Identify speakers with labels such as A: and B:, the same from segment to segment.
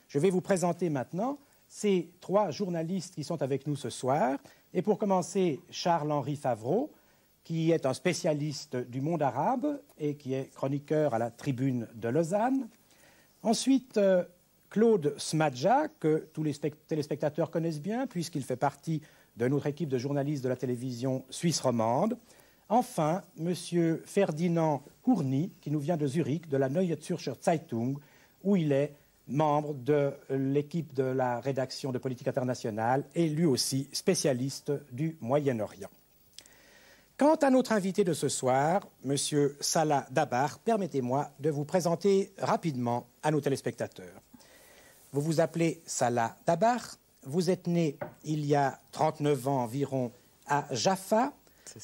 A: Je vais vous présenter maintenant ces trois journalistes qui sont avec nous ce soir. Et pour commencer, Charles-Henri Favreau, qui est un spécialiste du monde arabe et qui est chroniqueur à la Tribune de Lausanne. Ensuite, Claude Smadja, que tous les téléspectateurs connaissent bien, puisqu'il fait partie de notre équipe de journalistes de la télévision suisse romande. Enfin, M. Ferdinand Hourny, qui nous vient de Zurich, de la Neue Zürcher Zeitung, où il est membre de l'équipe de la rédaction de politique internationale et lui aussi spécialiste du Moyen-Orient. Quant à notre invité de ce soir, M. Salah Dabbagh, permettez-moi de vous présenter rapidement à nos téléspectateurs. Vous vous appelez Salah Dabbagh, vous êtes né il y a 39 ans environ à Jaffa,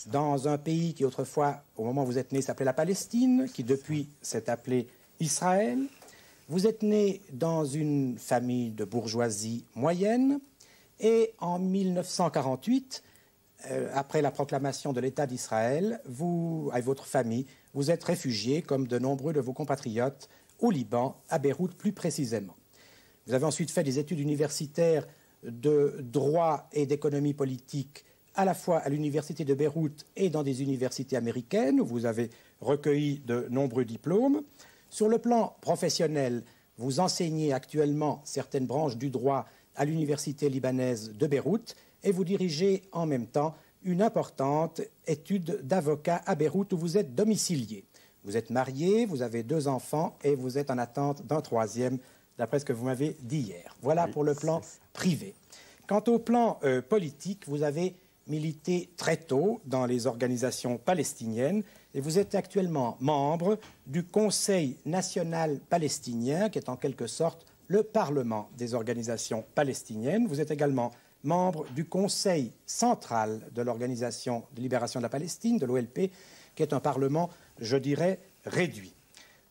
A: dans un pays qui autrefois, au moment où vous êtes né, s'appelait la Palestine, qui depuis s'est appelé Israël. Vous êtes né dans une famille de bourgeoisie moyenne et en 1948, après la proclamation de l'État d'Israël, vous, avec votre famille, vous êtes réfugiés, comme de nombreux de vos compatriotes, au Liban, à Beyrouth plus précisément. Vous avez ensuite fait des études universitaires de droit et d'économie politique, à la fois à l'université de Beyrouth et dans des universités américaines, où vous avez recueilli de nombreux diplômes. Sur le plan professionnel, vous enseignez actuellement certaines branches du droit à l'université libanaise de Beyrouth et vous dirigez en même temps une importante étude d'avocat à Beyrouth où vous êtes domicilié. Vous êtes marié, vous avez 2 enfants et vous êtes en attente d'un 3e, d'après ce que vous m'avez dit hier. Voilà pour le plan privé. Quant au plan politique, vous avez milité très tôt dans les organisations palestiniennes et vous êtes actuellement membre du Conseil national palestinien, qui est en quelque sorte le Parlement des organisations palestiniennes. Vous êtes également membre du Conseil central de l'Organisation de libération de la Palestine, de l'OLP, qui est un parlement, je dirais, réduit.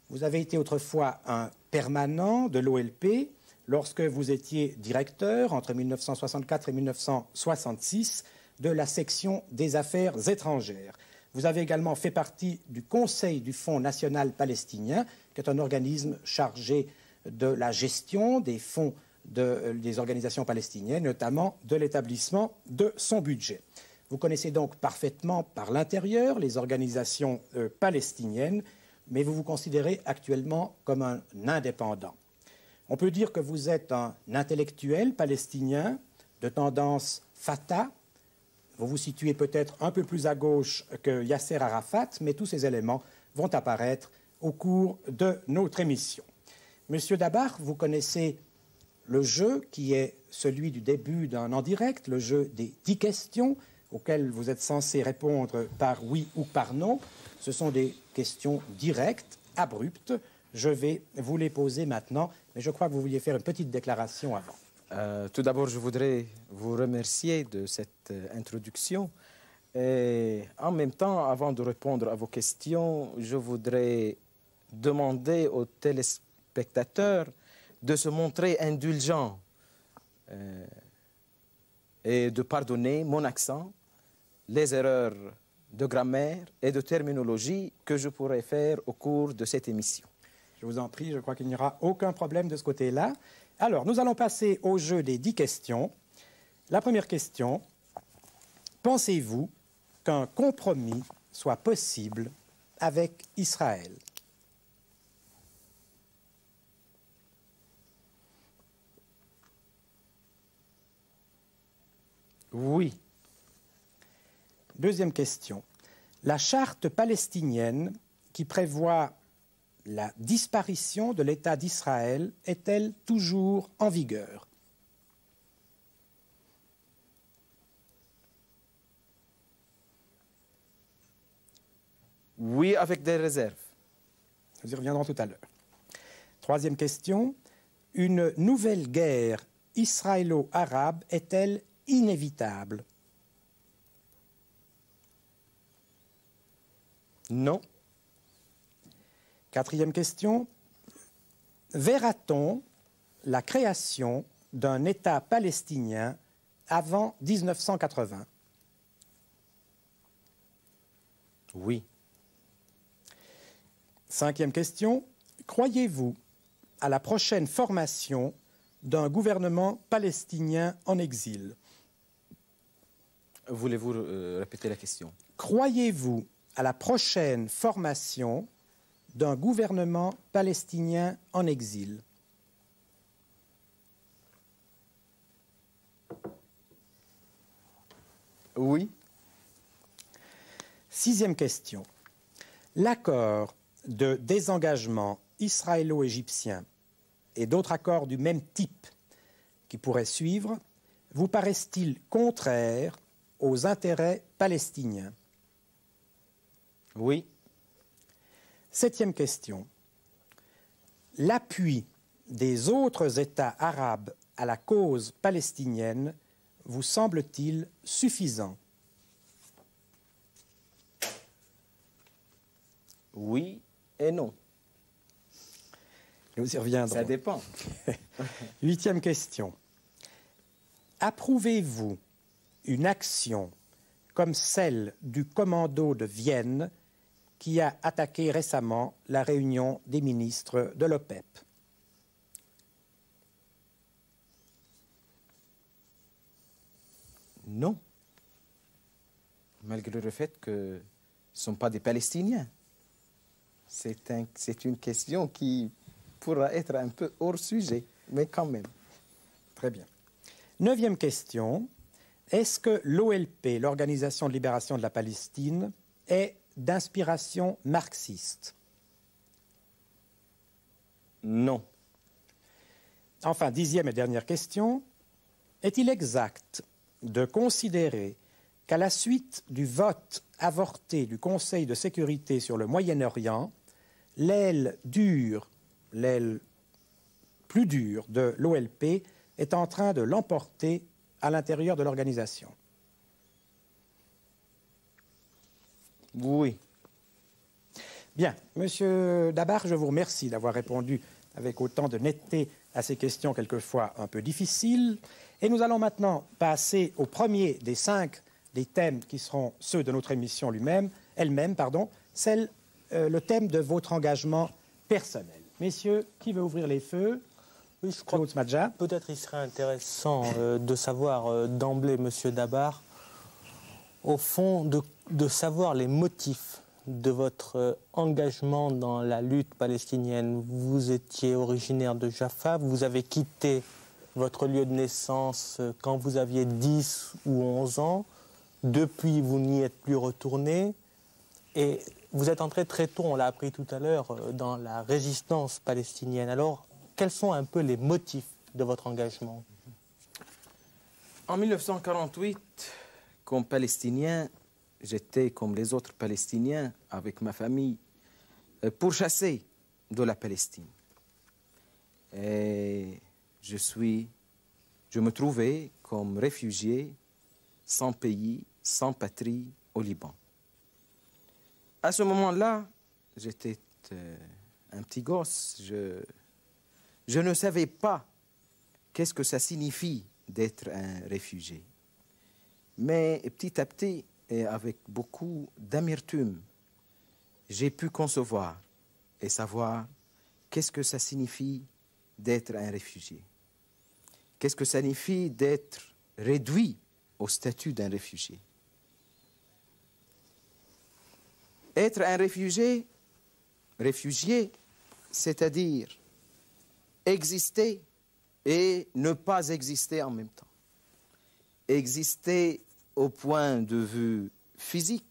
A: Vous avez été autrefois un permanent de l'OLP lorsque vous étiez directeur, entre 1964 et 1966, de la section des affaires étrangères. Vous avez également fait partie du Conseil du Fonds national palestinien, qui est un organisme chargé de la gestion des fonds des organisations palestiniennes, notamment de l'établissement de son budget. Vous connaissez donc parfaitement par l'intérieur les organisations palestiniennes, mais vous vous considérez actuellement comme un indépendant. On peut dire que vous êtes un intellectuel palestinien de tendance Fatah. Vous vous situez peut-être un peu plus à gauche que Yasser Arafat, mais tous ces éléments vont apparaître au cours de notre émission. Monsieur Dabbagh, vous connaissez le jeu qui est celui du début d'un en direct, le jeu des 10 questions auxquelles vous êtes censé répondre par oui ou par non. Ce sont des questions directes, abruptes. Je vais vous les poser maintenant, mais je crois que vous vouliez faire une petite déclaration avant.
B: Tout d'abord, je voudrais vous remercier de cette introduction. Et en même temps, avant de répondre à vos questions, je voudrais demander aux téléspectateurs de se montrer indulgents et de pardonner mon accent, les erreurs de grammaire et de terminologie que je pourrais faire au cours de cette émission.
A: Je vous en prie, je crois qu'il n'y aura aucun problème de ce côté-là. Alors, nous allons passer au jeu des 10 questions. La première question, pensez-vous qu'un compromis soit possible avec Israël?
B: Oui.
A: Deuxième question, la charte palestinienne qui prévoit la disparition de l'État d'Israël est-elle toujours en vigueur?
B: Oui, avec des réserves.
A: Nous y reviendrons tout à l'heure. Troisième question, une nouvelle guerre israélo-arabe est-elle inévitable?
B: Non.
A: Quatrième question, verra-t-on la création d'un État palestinien avant 1980?
B: Oui.
A: Cinquième question, croyez-vous à la prochaine formation d'un gouvernement palestinien en exil.
B: Voulez-vous répéter la question?
A: Croyez-vous à la prochaine formation d'un gouvernement palestinien en exil?
B: Oui.
A: 6e question. L'accord de désengagement israélo-égyptien et d'autres accords du même type qui pourraient suivre vous paraissent-ils contraires aux intérêts palestiniens?
B: Oui.
A: 7e question. L'appui des autres États arabes à la cause palestinienne vous semble-t-il suffisant?
B: Oui et non.
A: Nous y reviendrons.
B: Ça dépend.
A: 8e question. Approuvez-vous une action comme celle du commando de Vienne qui a attaqué récemment la réunion des ministres de l'OPEP?
B: Non. Malgré le fait que ce ne sont pas des Palestiniens. C'est une question qui pourra être un peu hors sujet, mais quand même.
A: Très bien. 9e question. Est-ce que l'OLP, l'Organisation de libération de la Palestine, est d'inspiration marxiste?
B: Non.
A: Enfin, 10e et dernière question. Est-il exact de considérer qu'à la suite du vote avorté du Conseil de sécurité sur le Moyen-Orient, l'aile plus dure de l'OLP est en train de l'emporter à l'intérieur de l'organisation?
B: Oui.
A: Bien. Monsieur Dabar, je vous remercie d'avoir répondu avec autant de netteté à ces questions quelquefois un peu difficiles. Et nous allons maintenant passer au premier des 5 des thèmes qui seront ceux de notre émission elle-même, le thème de votre engagement personnel. Messieurs, qui veut ouvrir les feux?
C: Oui, je crois que peut-être il serait intéressant de savoir d'emblée, Monsieur Dabar, au fond, de savoir les motifs de votre engagement dans la lutte palestinienne. Vous étiez originaire de Jaffa, vous avez quitté votre lieu de naissance quand vous aviez 10 ou 11 ans. Depuis, vous n'y êtes plus retourné. Et vous êtes entré très tôt, on l'a appris tout à l'heure, dans la résistance palestinienne. Alors, quels sont un peu les motifs de votre engagement?
B: En 1948, comme Palestinien, j'étais comme les autres Palestiniens avec ma famille pourchassés de la Palestine. Et je me trouvais comme réfugié, sans pays, sans patrie au Liban. À ce moment-là, j'étais un petit gosse. Je ne savais pas qu'est-ce que ça signifie d'être un réfugié. Mais petit à petit, et avec beaucoup d'amertume, j'ai pu concevoir et savoir qu'est-ce que ça signifie d'être un réfugié. Qu'est-ce que ça signifie d'être réduit au statut d'un réfugié. Être un réfugié, c'est-à-dire exister et ne pas exister en même temps. Exister au point de vue physique,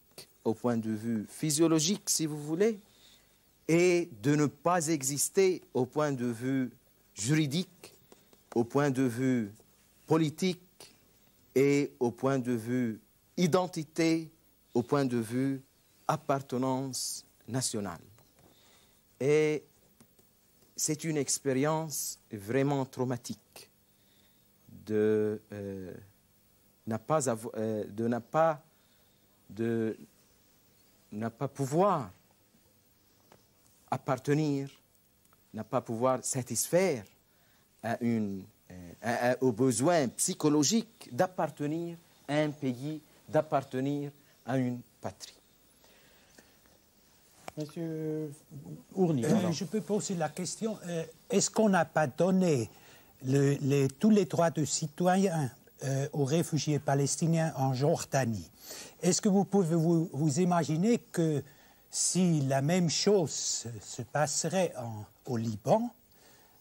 B: au point de vue physiologique, si vous voulez, et de ne pas exister au point de vue juridique, au point de vue politique et au point de vue identité, au point de vue appartenance nationale. Et c'est une expérience vraiment traumatique de ne pas pouvoir appartenir, ne pas pouvoir satisfaire au besoin psychologique d'appartenir à un pays, d'appartenir à une patrie.
A: Monsieur Ourny.
D: Je peux poser la question, est-ce qu'on n'a pas donné tous les droits de citoyens aux réfugiés palestiniens en Jordanie. Est-ce que vous pouvez vous imaginer que si la même chose se passerait au Liban,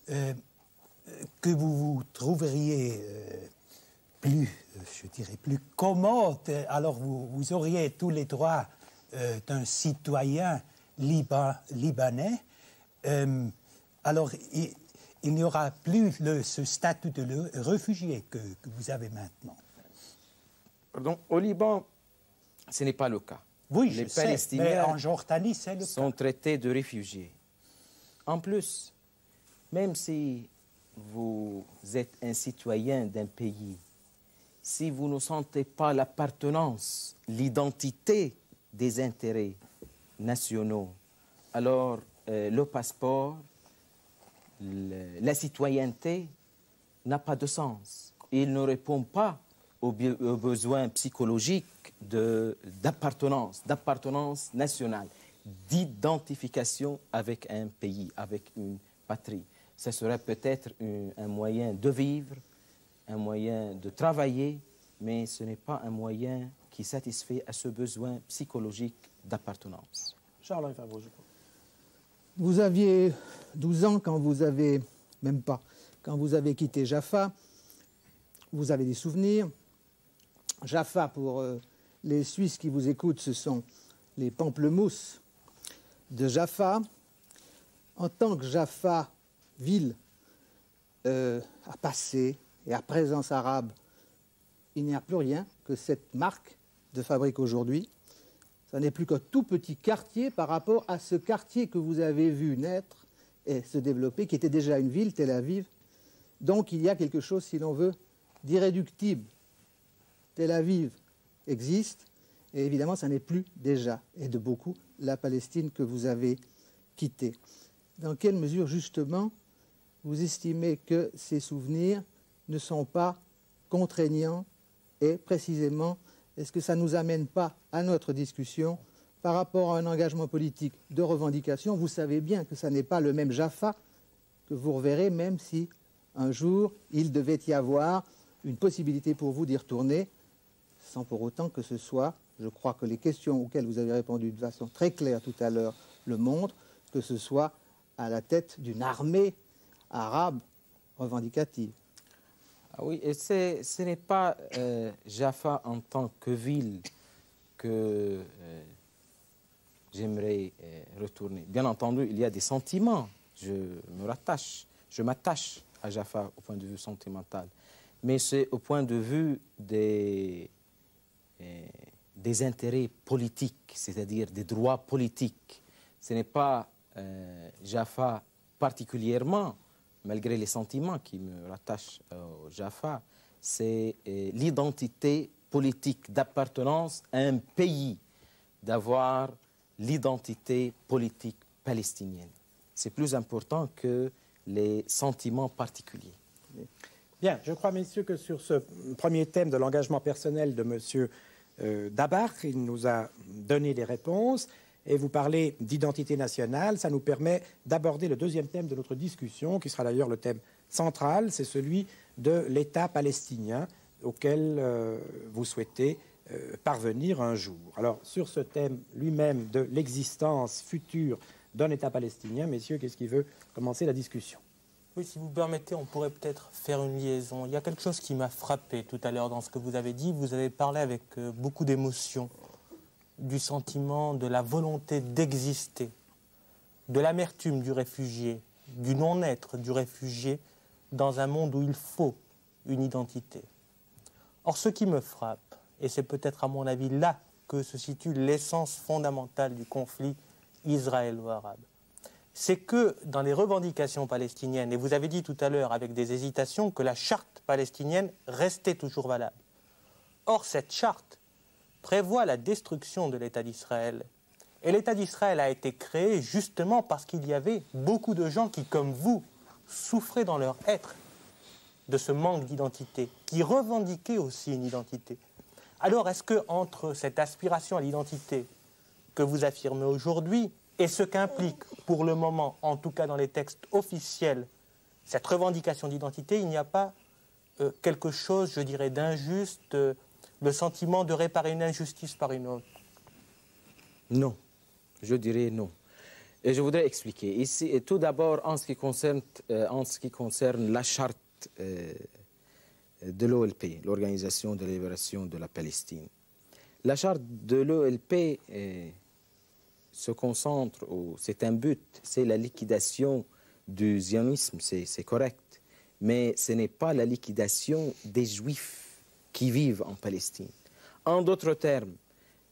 D: que vous vous trouveriez plus commode, alors vous auriez tous les droits d'un citoyen libanais, alors il n'y aura plus ce statut de réfugié que vous avez maintenant.
B: Pardon, au Liban, ce n'est pas le cas.
D: Oui,
B: les
D: je sais,
B: Palestiniens
D: mais en Jordanie, c'est le
B: sont
D: cas.
B: traités de réfugiés. En plus, même si vous êtes un citoyen d'un pays, si vous ne sentez pas l'appartenance, l'identité des intérêts nationaux, alors le passeport, la citoyenneté n'a pas de sens. Il ne répond pas aux besoins psychologiques d'appartenance nationale, d'identification avec un pays, avec une patrie. Ce serait peut-être un moyen de vivre, un moyen de travailler, mais ce n'est pas un moyen qui satisfait à ce besoin psychologique d'appartenance.
A: Charles Favreau, je crois.
E: Vous aviez 12 ans quand vous avez, même pas, quand vous avez quitté Jaffa. Vous avez des souvenirs. Jaffa, pour les Suisses qui vous écoutent, ce sont les pamplemousses de Jaffa. En tant que Jaffa, ville à passé et à présence arabe, il n'y a plus rien que cette marque de fabrique aujourd'hui. Ça n'est plus qu'un tout petit quartier par rapport à ce quartier que vous avez vu naître et se développer, qui était déjà une ville, Tel Aviv. Donc il y a quelque chose, si l'on veut, d'irréductible. Tel Aviv existe, et évidemment, ça n'est plus déjà, et de beaucoup, la Palestine que vous avez quittée. Dans quelle mesure, justement, vous estimez que ces souvenirs ne sont pas contraignants et, précisément, est-ce que ça ne nous amène pas à notre discussion par rapport à un engagement politique de revendication? Vous savez bien que ça n'est pas le même Jaffa que vous reverrez, même si un jour il devait y avoir une possibilité pour vous d'y retourner, sans pour autant que ce soit, je crois que les questions auxquelles vous avez répondu de façon très claire tout à l'heure le montrent, que ce soit à la tête d'une armée arabe revendicative.
B: Ah oui, et ce n'est pas Jaffa en tant que ville que j'aimerais retourner. Bien entendu, il y a des sentiments. Je m'attache à Jaffa au point de vue sentimental. Mais c'est au point de vue des intérêts politiques, c'est-à-dire des droits politiques. Ce n'est pas Jaffa particulièrement, malgré les sentiments qui me rattachent au Jaffa, c'est l'identité politique d'appartenance à un pays, d'avoir l'identité politique palestinienne. C'est plus important que les sentiments particuliers.
A: Bien, je crois, messieurs, que sur ce premier thème de l'engagement personnel de M. Dabar, il nous a donné les réponses. Et vous parlez d'identité nationale, ça nous permet d'aborder le deuxième thème de notre discussion, qui sera d'ailleurs le thème central, c'est celui de l'État palestinien auquel vous souhaitez parvenir un jour. Alors, sur ce thème lui-même de l'existence future d'un État palestinien, messieurs, qu'est-ce qui veut commencer la discussion?
C: Oui, si vous permettez, on pourrait peut-être faire une liaison. Il y a quelque chose qui m'a frappé tout à l'heure dans ce que vous avez dit. Vous avez parlé avec beaucoup d'émotion du sentiment, de la volonté d'exister, de l'amertume du réfugié, du non-être du réfugié dans un monde où il faut une identité. Or, ce qui me frappe, et c'est peut-être à mon avis là que se situe l'essence fondamentale du conflit israélo-arabe, c'est que dans les revendications palestiniennes, et vous avez dit tout à l'heure avec des hésitations que la charte palestinienne restait toujours valable. Or, cette charte prévoit la destruction de l'État d'Israël. Et l'État d'Israël a été créé justement parce qu'il y avait beaucoup de gens qui, comme vous, souffraient dans leur être de ce manque d'identité, qui revendiquaient aussi une identité. Alors, est-ce que entre cette aspiration à l'identité que vous affirmez aujourd'hui et ce qu'implique, pour le moment, en tout cas dans les textes officiels, cette revendication d'identité, il n'y a pas quelque chose, je dirais, d'injuste, le sentiment de réparer une injustice par une autre?
B: Non, je dirais non. Et je voudrais expliquer. Ici, et tout d'abord, en ce qui concerne la charte de l'OLP, l'Organisation de libération de la Palestine. La charte de l'OLP se concentre, c'est un but, c'est la liquidation du zionisme, c'est correct, mais ce n'est pas la liquidation des Juifs qui vivent en Palestine. En d'autres termes,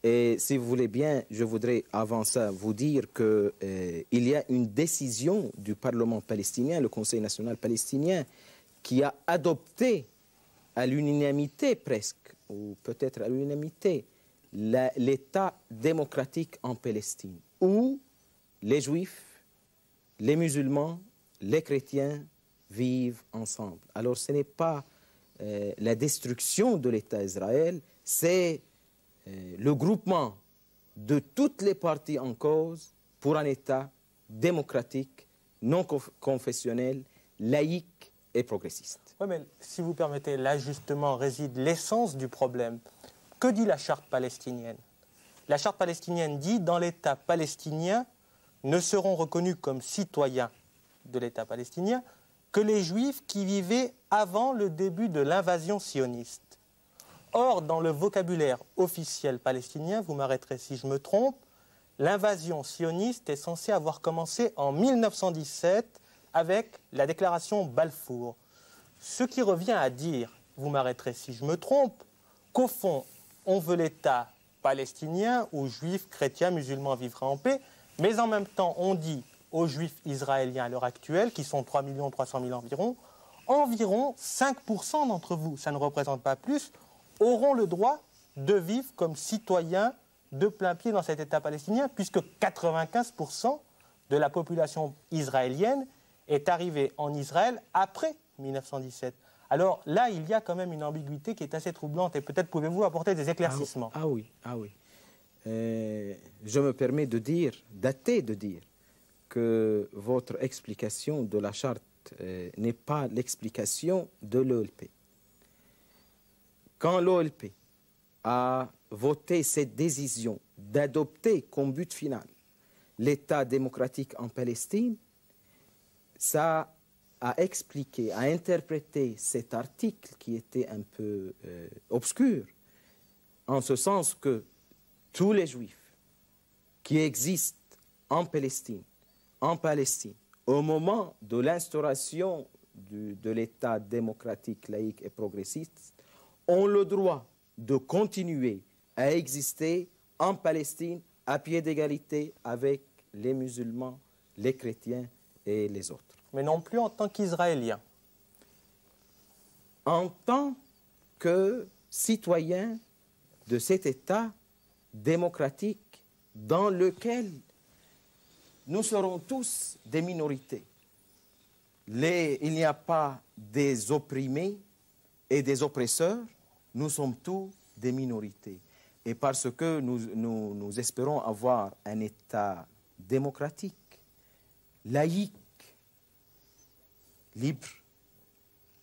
B: et si vous voulez bien, je voudrais avant ça vous dire qu'il y a une décision du Parlement palestinien, le Conseil national palestinien, qui a adopté à l'unanimité presque, ou peut-être à l'unanimité, l'État démocratique en Palestine, où les Juifs, les musulmans, les chrétiens vivent ensemble. Alors ce n'est pas la destruction de l'État d'Israël, c'est le groupement de toutes les parties en cause pour un État démocratique, non confessionnel, laïque et progressiste.
C: Oui, mais si vous permettez, là justement réside l'essence du problème. Que dit la charte palestinienne? La charte palestinienne dit, dans l'État palestinien, ne seront reconnus comme citoyens de l'État palestinien que les Juifs qui vivaient avant le début de l'invasion sioniste. Or, dans le vocabulaire officiel palestinien, vous m'arrêterez si je me trompe, l'invasion sioniste est censée avoir commencé en 1917 avec la déclaration Balfour. Ce qui revient à dire, vous m'arrêterez si je me trompe, qu'au fond, on veut l'État palestinien où Juifs, chrétiens, musulmans vivraient en paix, mais en même temps, on dit aux Juifs israéliens à l'heure actuelle, qui sont 3 300 000 environ 5% d'entre vous, ça ne représente pas plus, auront le droit de vivre comme citoyens de plein pied dans cet État palestinien, puisque 95% de la population israélienne est arrivée en Israël après 1917. Alors là, il y a quand même une ambiguïté qui est assez troublante, et peut-être pouvez-vous apporter des éclaircissements.
B: Ah oui. Je me permets de dire que votre explication de la charte n'est pas l'explication de l'OLP. Quand l'OLP a voté cette décision d'adopter comme but final l'État démocratique en Palestine, ça a expliqué, a interprété cet article qui était un peu obscur, en ce sens que tous les Juifs qui existent en Palestine, au moment de l'instauration de l'État démocratique, laïque et progressiste, ont le droit de continuer à exister en Palestine à pied d'égalité avec les musulmans, les chrétiens et les autres.
C: Mais non plus en tant qu'Israéliens.
B: En tant que citoyens de cet État démocratique dans lequel nous serons tous des minorités. Il n'y a pas des opprimés et des oppresseurs, nous sommes tous des minorités. Et parce que nous espérons avoir un État démocratique, laïque, libre,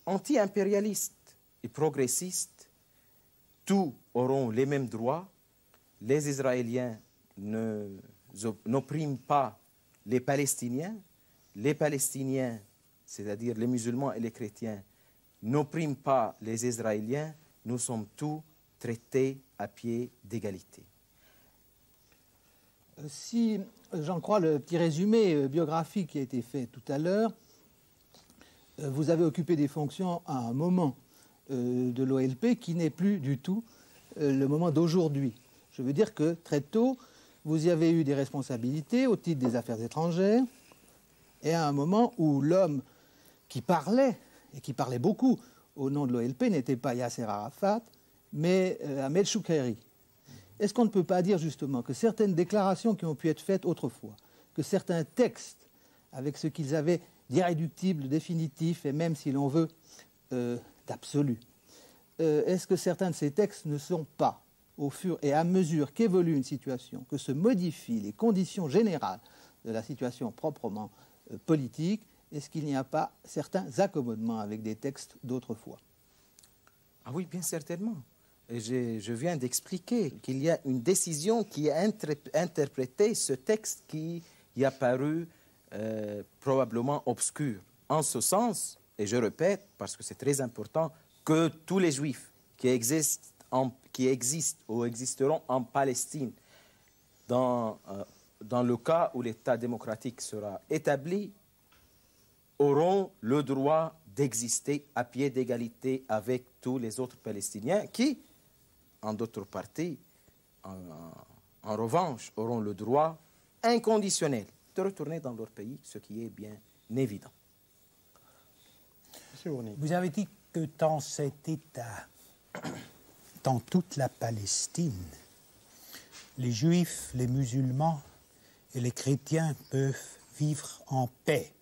B: anti-impérialiste et progressiste, tous auront les mêmes droits. Les Israéliens n'oppriment pas les Palestiniens, c'est-à-dire les musulmans et les chrétiens, n'oppriment pas les Israéliens, nous sommes tous traités à pied d'égalité.
E: Si j'en crois le petit résumé biographique qui a été fait tout à l'heure, vous avez occupé des fonctions à un moment de l'OLP qui n'est plus du tout le moment d'aujourd'hui. Je veux dire que très tôt, vous y avez eu des responsabilités au titre des affaires étrangères, et à un moment où l'homme qui parlait, et qui parlait beaucoup au nom de l'OLP, n'était pas Yasser Arafat, mais Ahmed Shukayri. Est-ce qu'on ne peut pas dire justement que certaines déclarations qui ont pu être faites autrefois, que certains textes, avec ce qu'ils avaient d'irréductible, définitif, et même, si l'on veut, d'absolu, est-ce que certains de ces textes ne sont pas, au fur et à mesure qu'évolue une situation, que se modifient les conditions générales de la situation proprement politique, est-ce qu'il n'y a pas certains accommodements avec des textes d'autrefois?
B: Ah oui, bien certainement. Et je viens d'expliquer qu'il y a une décision qui a interprété ce texte qui y a paru probablement obscur. En ce sens, et je répète, parce que c'est très important, que tous les Juifs qui existent ou existeront en Palestine, dans le cas où l'État démocratique sera établi, auront le droit d'exister à pied d'égalité avec tous les autres Palestiniens qui, en d'autres parties, en revanche, auront le droit inconditionnel de retourner dans leur pays, ce qui est bien évident.
D: Vous avez dit que dans cet État, dans toute la Palestine, les Juifs, les musulmans et les chrétiens peuvent vivre en paix.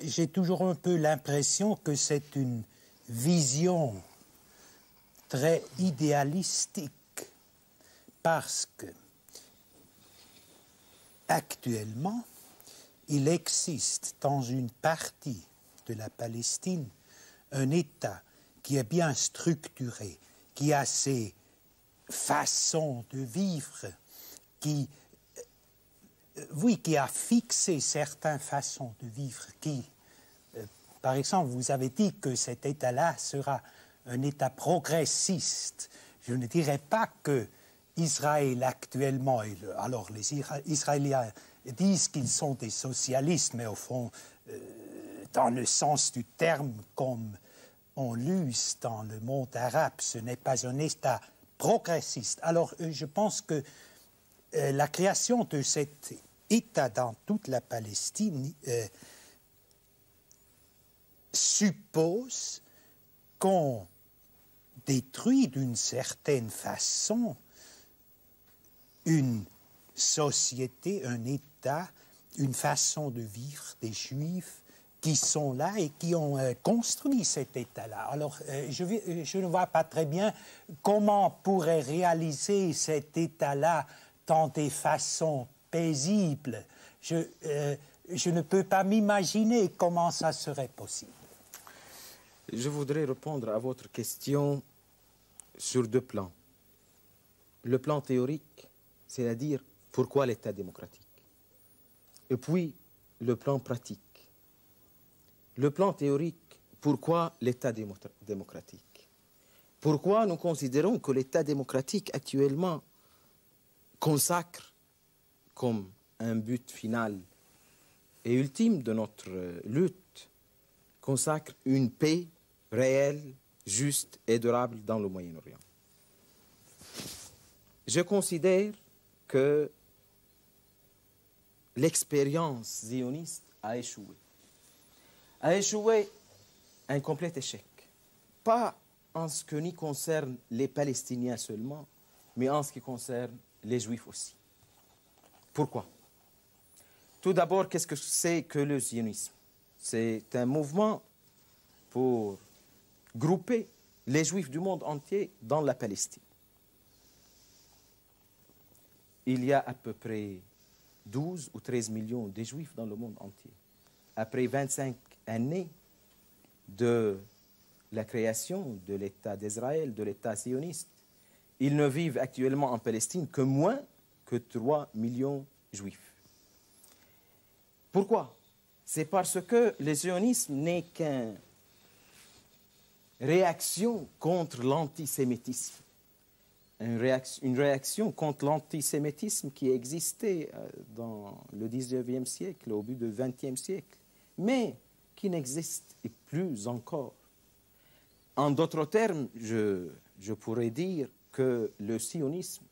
D: J'ai toujours un peu l'impression que c'est une vision très idéalistique, parce que actuellement, il existe dans une partie de la Palestine un État qui est bien structuré, qui a ses façons de vivre, qui a fixé certaines façons de vivre, par exemple, vous avez dit que cet État-là sera un État progressiste. Je ne dirais pas que Israël actuellement, alors les Israéliens disent qu'ils sont des socialistes, mais au fond, dans le sens du terme, comme on l'use dans le monde arabe, ce n'est pas un État progressiste. Alors, je pense que la création de cet État dans toute la Palestine suppose qu'on détruit d'une certaine façon une société, un État, une façon de vivre des Juifs qui sont là et qui ont construit cet État-là. Alors, je ne vois pas très bien comment on pourrait réaliser cet État-là dans des façons paisibles. Je ne peux pas m'imaginer comment ça serait possible.
B: Je voudrais répondre à votre question sur deux plans. Le plan théorique, c'est-à-dire pourquoi l'État démocratique. Et puis, le plan pratique. Le plan théorique, pourquoi l'État démocratique? Pourquoi nous considérons que l'État démocratique actuellement consacre comme un but final et ultime de notre lutte, consacre une paix réelle, juste et durable dans le Moyen-Orient? Je considère que l'expérience zioniste a échoué. A échoué un complet échec. Pas en ce qui concerne les Palestiniens seulement, mais en ce qui concerne les Juifs aussi. Pourquoi? Tout d'abord, qu'est-ce que c'est que le zionisme? C'est un mouvement pour grouper les Juifs du monde entier dans la Palestine. Il y a à peu près 12 ou 13 millions de Juifs dans le monde entier. Après 25 années de la création de l'État d'Israël, de l'État sioniste, ils ne vivent actuellement en Palestine que moins que 3 millions de Juifs. Pourquoi? C'est parce que le sionisme n'est qu'une réaction contre l'antisémitisme. Une réaction contre l'antisémitisme qui existait dans le 19e siècle, au bout du 20e siècle, mais qui n'existe plus encore. En d'autres termes, je pourrais dire que le sionisme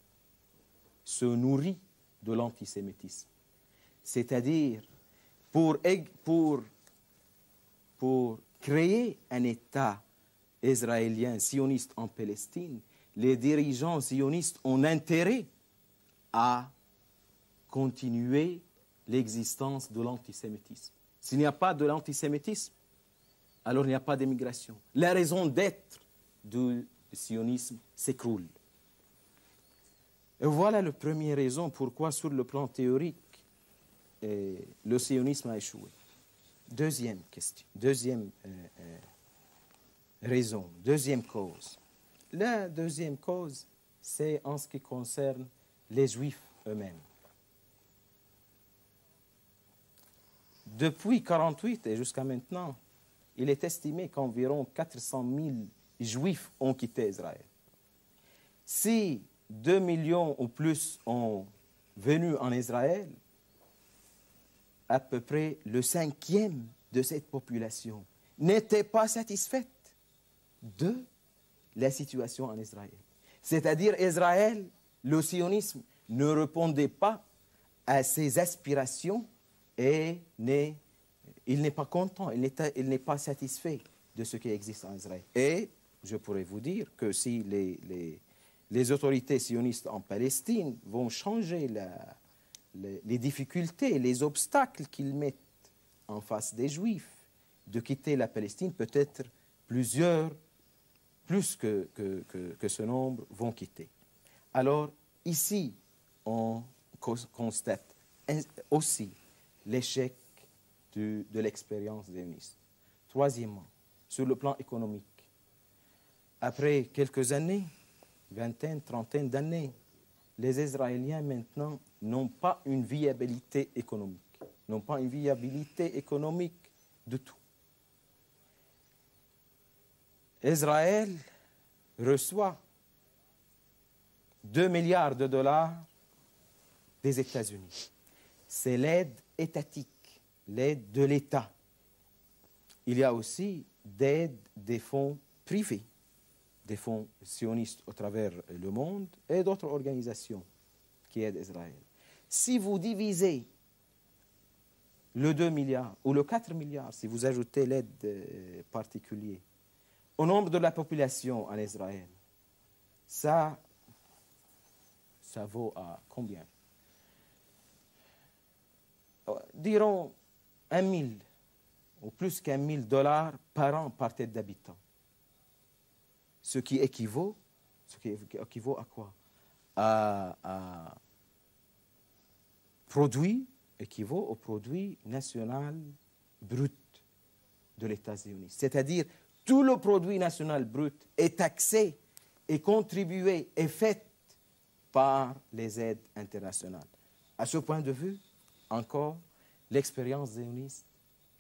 B: se nourrit de l'antisémitisme. C'est-à-dire, pour créer un État israélien sioniste en Palestine, les dirigeants sionistes ont intérêt à continuer l'existence de l'antisémitisme. S'il n'y a pas de l'antisémitisme, alors il n'y a pas d'immigration. La raison d'être du sionisme s'écroule. Et voilà la première raison pourquoi, sur le plan théorique, le sionisme a échoué. deuxième question, deuxième raison, deuxième cause. La deuxième cause, c'est en ce qui concerne les Juifs eux-mêmes. Depuis 1948 et jusqu'à maintenant, il est estimé qu'environ 400 000 Juifs ont quitté Israël. Si 2 millions ou plus ont venu en Israël, à peu près le 5e de cette population n'était pas satisfaite de la situation en Israël. C'est-à-dire Israël, le sionisme, ne répondait pas à ses aspirations et il n'est pas content, il n'est pas satisfait de ce qui existe en Israël. Et je pourrais vous dire que si les autorités sionistes en Palestine vont changer les difficultés, les obstacles qu'ils mettent en face des Juifs de quitter la Palestine, peut-être plus que ce nombre vont quitter. Alors, ici, on constate aussi l'échec de l'expérience zioniste. Troisièmement, sur le plan économique, après quelques années, vingtaine, trentaine d'années, les Israéliens maintenant n'ont pas une viabilité économique, de tout. Israël reçoit 2 milliards de dollars des États-Unis. C'est l'aide étatique, l'aide de l'État. Il y a aussi d'aide des fonds privés, des fonds sionistes au travers le monde et d'autres organisations qui aident Israël. Si vous divisez le 2 milliards ou le 4 milliards, si vous ajoutez l'aide particulière, au nombre de la population en Israël, ça vaut à combien? Dirons 1 000 ou plus qu'1 000 dollars par an par tête d'habitant. Ce qui équivaut à quoi? Équivaut au produit national brut de l'État sioniste. C'est-à-dire, tout le produit national brut est taxé et contribué et fait par les aides internationales. À ce point de vue, encore, l'expérience zioniste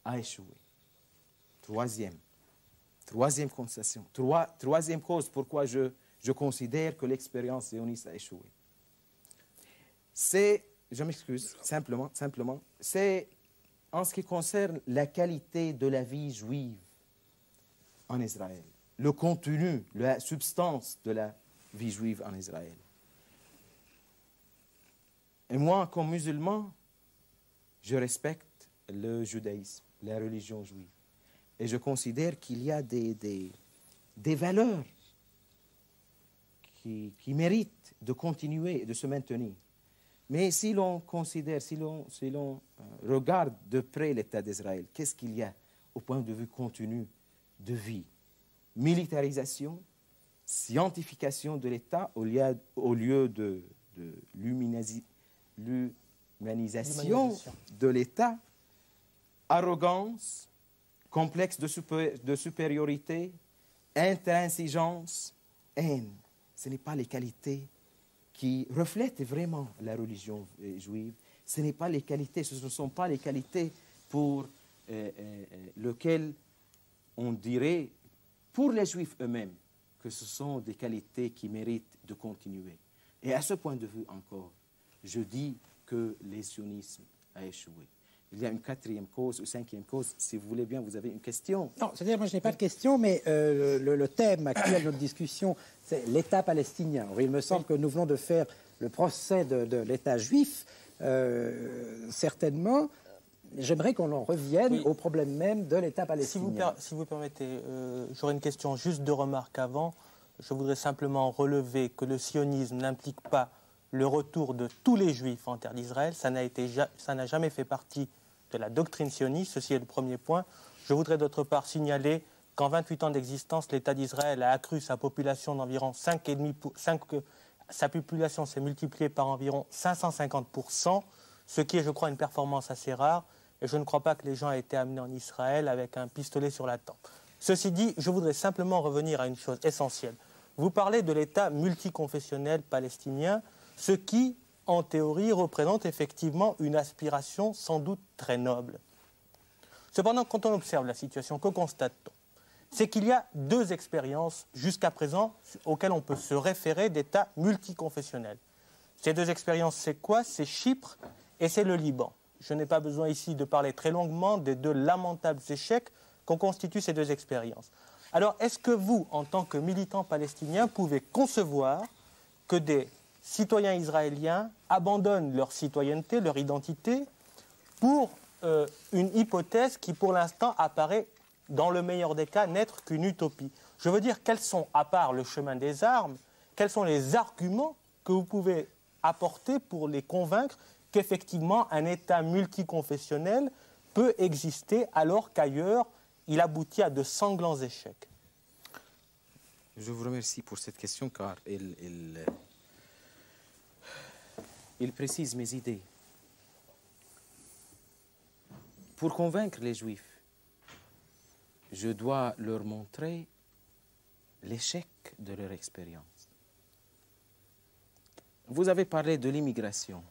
B: a échoué. Troisième constatation. Troisième cause pourquoi je considère que l'expérience zioniste a échoué. C'est, je m'excuse, simplement, c'est en ce qui concerne la qualité de la vie juive en Israël, le contenu, la substance de la vie juive en Israël. Et moi, comme musulman, je respecte le judaïsme, la religion juive. Et je considère qu'il y a des valeurs qui méritent de continuer et de se maintenir. Mais si l'on considère, si l'on regarde de près l'État d'Israël, qu'est-ce qu'il y a au point de vue contenu de vie? Militarisation, scientification de l'État au lieu de l'humanisation de l'État, arrogance, complexe de supériorité, intransigeance, haine. Ce n'est pas les qualités qui reflètent vraiment la religion juive. Ce ne sont pas les qualités pour lesquelles on dirait, pour les Juifs eux-mêmes, que ce sont des qualités qui méritent de continuer. Et à ce point de vue encore, je dis que le sionisme a échoué. Il y a une quatrième cause, ou cinquième cause. Si vous voulez bien, vous avez une question?
A: Non, c'est-à-dire, moi, je n'ai pas de question, mais le thème actuel de notre discussion, c'est l'État palestinien. Or, il me semble que nous venons de faire le procès de l'État juif. Certainement, j'aimerais qu'on en revienne au problème même de l'État palestinien.
C: Si vous permettez, j'aurais une question juste de remarque avant. Je voudrais simplement relever que le sionisme n'implique pas le retour de tous les Juifs en terre d'Israël. Ça n'a jamais fait partie de la doctrine sioniste. Ceci est le premier point. Je voudrais d'autre part signaler qu'en 28 ans d'existence, l'État d'Israël a accru sa population d'environ 5,5%. Sa population s'est multipliée par environ 550%, ce qui est, je crois, une performance assez rare. Et je ne crois pas que les gens aient été amenés en Israël avec un pistolet sur la tempe. Ceci dit, je voudrais simplement revenir à une chose essentielle. Vous parlez de l'État multiconfessionnel palestinien, ce qui, en théorie, représente effectivement une aspiration sans doute très noble. Cependant, quand on observe la situation, que constate-t-on? C'est qu'il y a deux expériences jusqu'à présent auxquelles on peut se référer d'État multiconfessionnel. Ces deux expériences, c'est quoi? C'est Chypre et c'est le Liban. Je n'ai pas besoin ici de parler très longuement des deux lamentables échecs qu'ont constitué ces deux expériences. Alors, est-ce que vous, en tant que militant palestinien, pouvez concevoir que des citoyens israéliens abandonnent leur citoyenneté, leur identité, pour une hypothèse qui, pour l'instant, apparaît, dans le meilleur des cas, n'être qu'une utopie? Je veux dire, quels sont, à part le chemin des armes, quels sont les arguments que vous pouvez apporter pour les convaincre qu'effectivement un État multiconfessionnel peut exister alors qu'ailleurs il aboutit à de sanglants échecs?
B: Je vous remercie pour cette question car il précise mes idées. Pour convaincre les Juifs, je dois leur montrer l'échec de leur expérience. Vous avez parlé de l'immigration,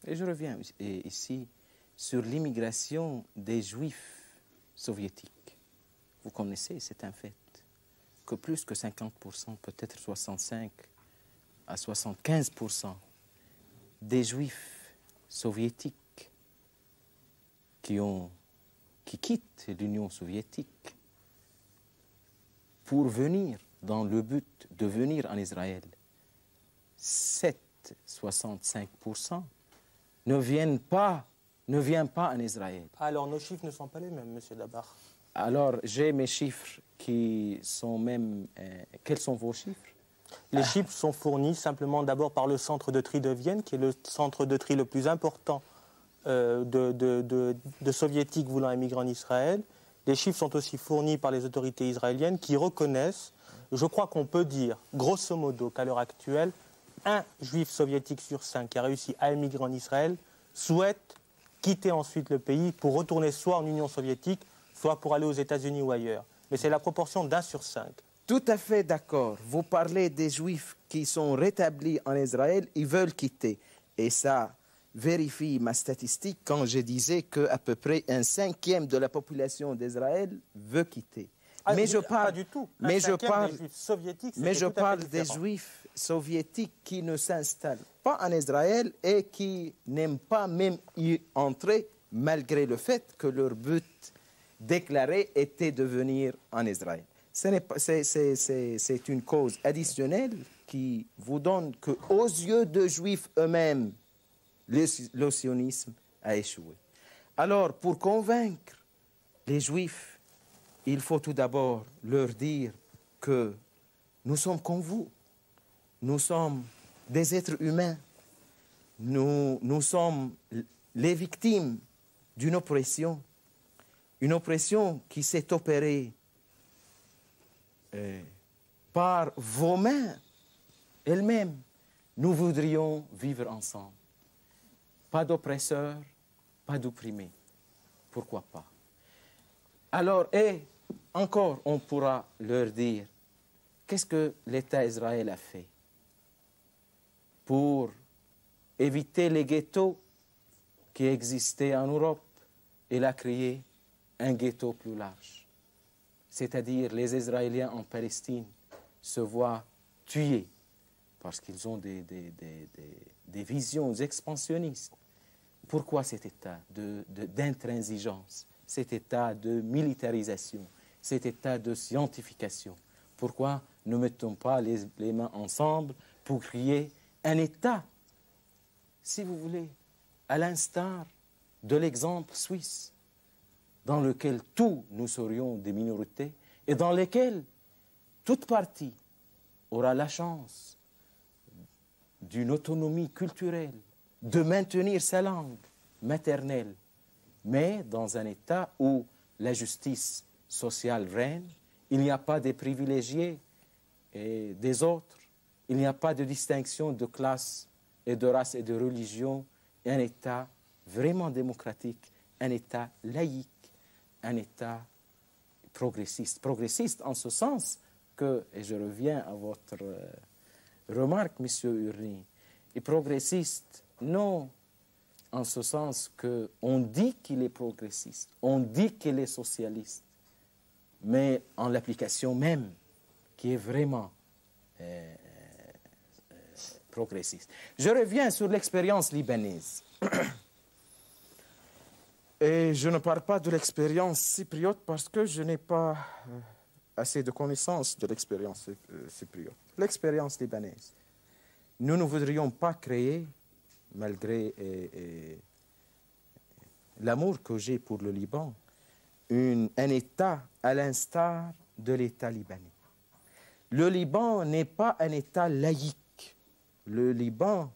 B: et je reviens ici sur l'immigration des Juifs soviétiques. Vous connaissez, c'est un fait, que plus que 50%, peut-être 65 à 75% des Juifs soviétiques qui quittent l'Union soviétique pour venir dans le but de venir en Israël, 65% ne viennent pas en Israël.
C: Alors nos chiffres ne sont pas les mêmes, M. Dabar.
B: Alors j'ai mes chiffres qui sont même... quels sont vos chiffres?
C: Les chiffres sont fournis simplement d'abord par le centre de tri de Vienne, qui est le centre de tri le plus important de soviétiques voulant émigrer en Israël. Les chiffres sont aussi fournis par les autorités israéliennes qui reconnaissent, je crois qu'on peut dire, grosso modo, qu'à l'heure actuelle, un juif soviétique sur 5 qui a réussi à émigrer en Israël souhaite quitter ensuite le pays pour retourner soit en Union soviétique, soit pour aller aux États-Unis ou ailleurs. Mais c'est la proportion d'1 sur 5.
B: Tout à fait d'accord. Vous parlez des Juifs qui sont rétablis en Israël, ils veulent quitter. Et ça vérifie ma statistique quand je disais qu'à peu près 1/5 de la population d'Israël veut quitter.
C: Mais je parle pas du tout. Mais je parle des Juifs soviétiques.
B: Mais je parle des Juifs soviétiques qui ne s'installent pas en Israël et qui n'aiment pas même y entrer malgré le fait que leur but déclaré était de venir en Israël. C'est une cause additionnelle qui vous donne qu'aux yeux de Juifs eux-mêmes, le sionisme a échoué. Alors, pour convaincre les Juifs, il faut tout d'abord leur dire que nous sommes comme vous. Nous sommes des êtres humains. Nous sommes les victimes d'une oppression. Une oppression qui s'est opérée par vos mains elles-mêmes. Nous voudrions vivre ensemble. Pas d'oppresseurs, pas d'opprimés. Pourquoi pas? Alors, et encore, on pourra leur dire, qu'est-ce que l'État d'Israël a fait pour éviter les ghettos qui existaient en Europe? Il a créé un ghetto plus large. C'est-à-dire les Israéliens en Palestine se voient tués parce qu'ils ont des visions expansionnistes. Pourquoi cet état d'intransigeance, cet état de militarisation, cet état de scientification? Pourquoi ne mettons pas les mains ensemble pour créer un État, si vous voulez, à l'instar de l'exemple suisse, dans lequel tous nous serions des minorités et dans lequel toute partie aura la chance d'une autonomie culturelle, de maintenir sa langue maternelle, mais dans un État où la justice sociale règne, il n'y a pas des privilégiés et des autres, il n'y a pas de distinction de classe et de race et de religion, et un État vraiment démocratique un État laïque, un État progressiste. Progressiste en ce sens que, et je reviens à votre remarque, M. Urni, et progressiste, non en ce sens qu'on dit qu'il est progressiste, on dit qu'il est socialiste, mais en l'application même, qui est vraiment progressiste. Je reviens sur l'expérience libanaise. Et je ne parle pas de l'expérience chypriote parce que je n'ai pas assez de connaissances de l'expérience chypriote. L'expérience libanaise. Nous ne voudrions pas créer, malgré l'amour que j'ai pour le Liban, un État à l'instar de l'État libanais. Le Liban n'est pas un État laïque. Le Liban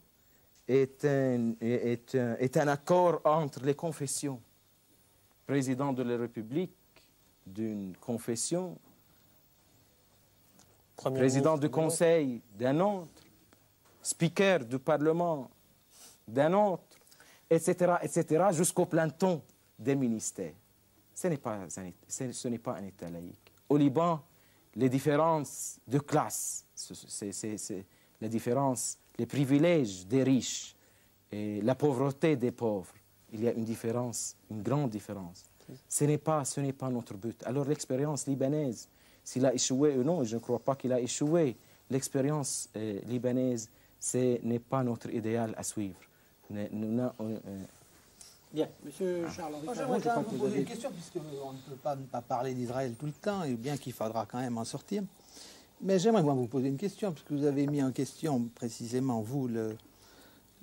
B: est un accord entre les confessions. Président de la République d'une confession, président du Conseil d'un autre, speaker du Parlement d'un autre, etc., jusqu'au planton des ministères. Ce n'est pas un État laïque. Au Liban, les différences de classe, c'est les différences, les privilèges des riches et la pauvreté des pauvres. Il y a une différence, une grande différence. Ce n'est pas notre but. Alors l'expérience libanaise, s'il a échoué ou non, je ne crois pas qu'il a échoué. L'expérience libanaise, ce n'est pas notre idéal à suivre.
A: Bien, Monsieur Charles-Henri Favreau,
E: j'aimerais quand même vous poser une question, puisqu'on ne peut pas ne pas parler d'Israël tout le temps, et bien qu'il faudra quand même en sortir. Mais j'aimerais vous poser une question, puisque vous avez mis en question précisément, vous, le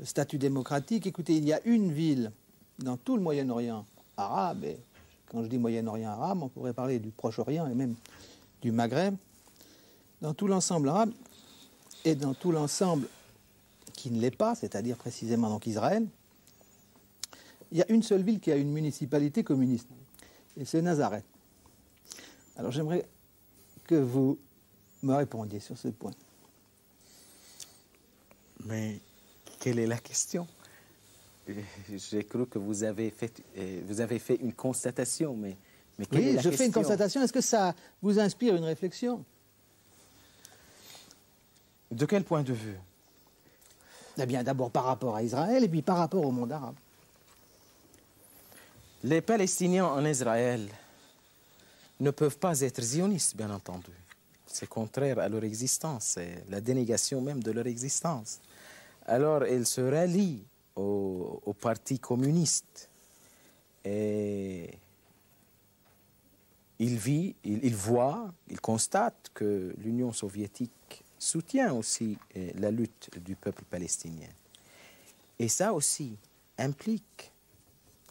E: statut démocratique. Écoutez, il y a une ville dans tout le Moyen-Orient arabe, et quand je dis Moyen-Orient arabe, on pourrait parler du Proche-Orient et même du Maghreb, dans tout l'ensemble arabe et dans tout l'ensemble qui ne l'est pas, c'est-à-dire précisément donc Israël, il y a une seule ville qui a une municipalité communiste, et c'est Nazareth. Alors j'aimerais que vous me répondiez sur ce point.
B: Mais quelle est la question? J'ai cru que vous avez fait une constatation, mais quelle est la question?
E: Oui, je fais une constatation. Est-ce que ça vous inspire une réflexion?
B: De quel point de vue?
E: Eh bien, d'abord par rapport à Israël et puis par rapport au monde arabe.
B: Les Palestiniens en Israël ne peuvent pas être zionistes, bien entendu. C'est contraire à leur existence, c'est la dénégation même de leur existence. Alors, ils se rallient au Parti communiste et ils voient, ils constatent que l'Union soviétique soutient aussi la lutte du peuple palestinien. Et ça aussi implique,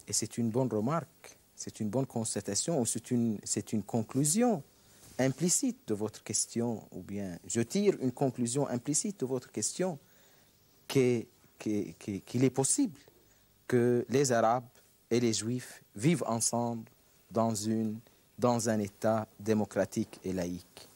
B: et c'est une bonne remarque, c'est une bonne constatation, ou c'est une conclusion implicite de votre question, ou bien je tire une conclusion implicite de votre question, qu'il est possible que les Arabes et les Juifs vivent ensemble dans un État démocratique et laïque.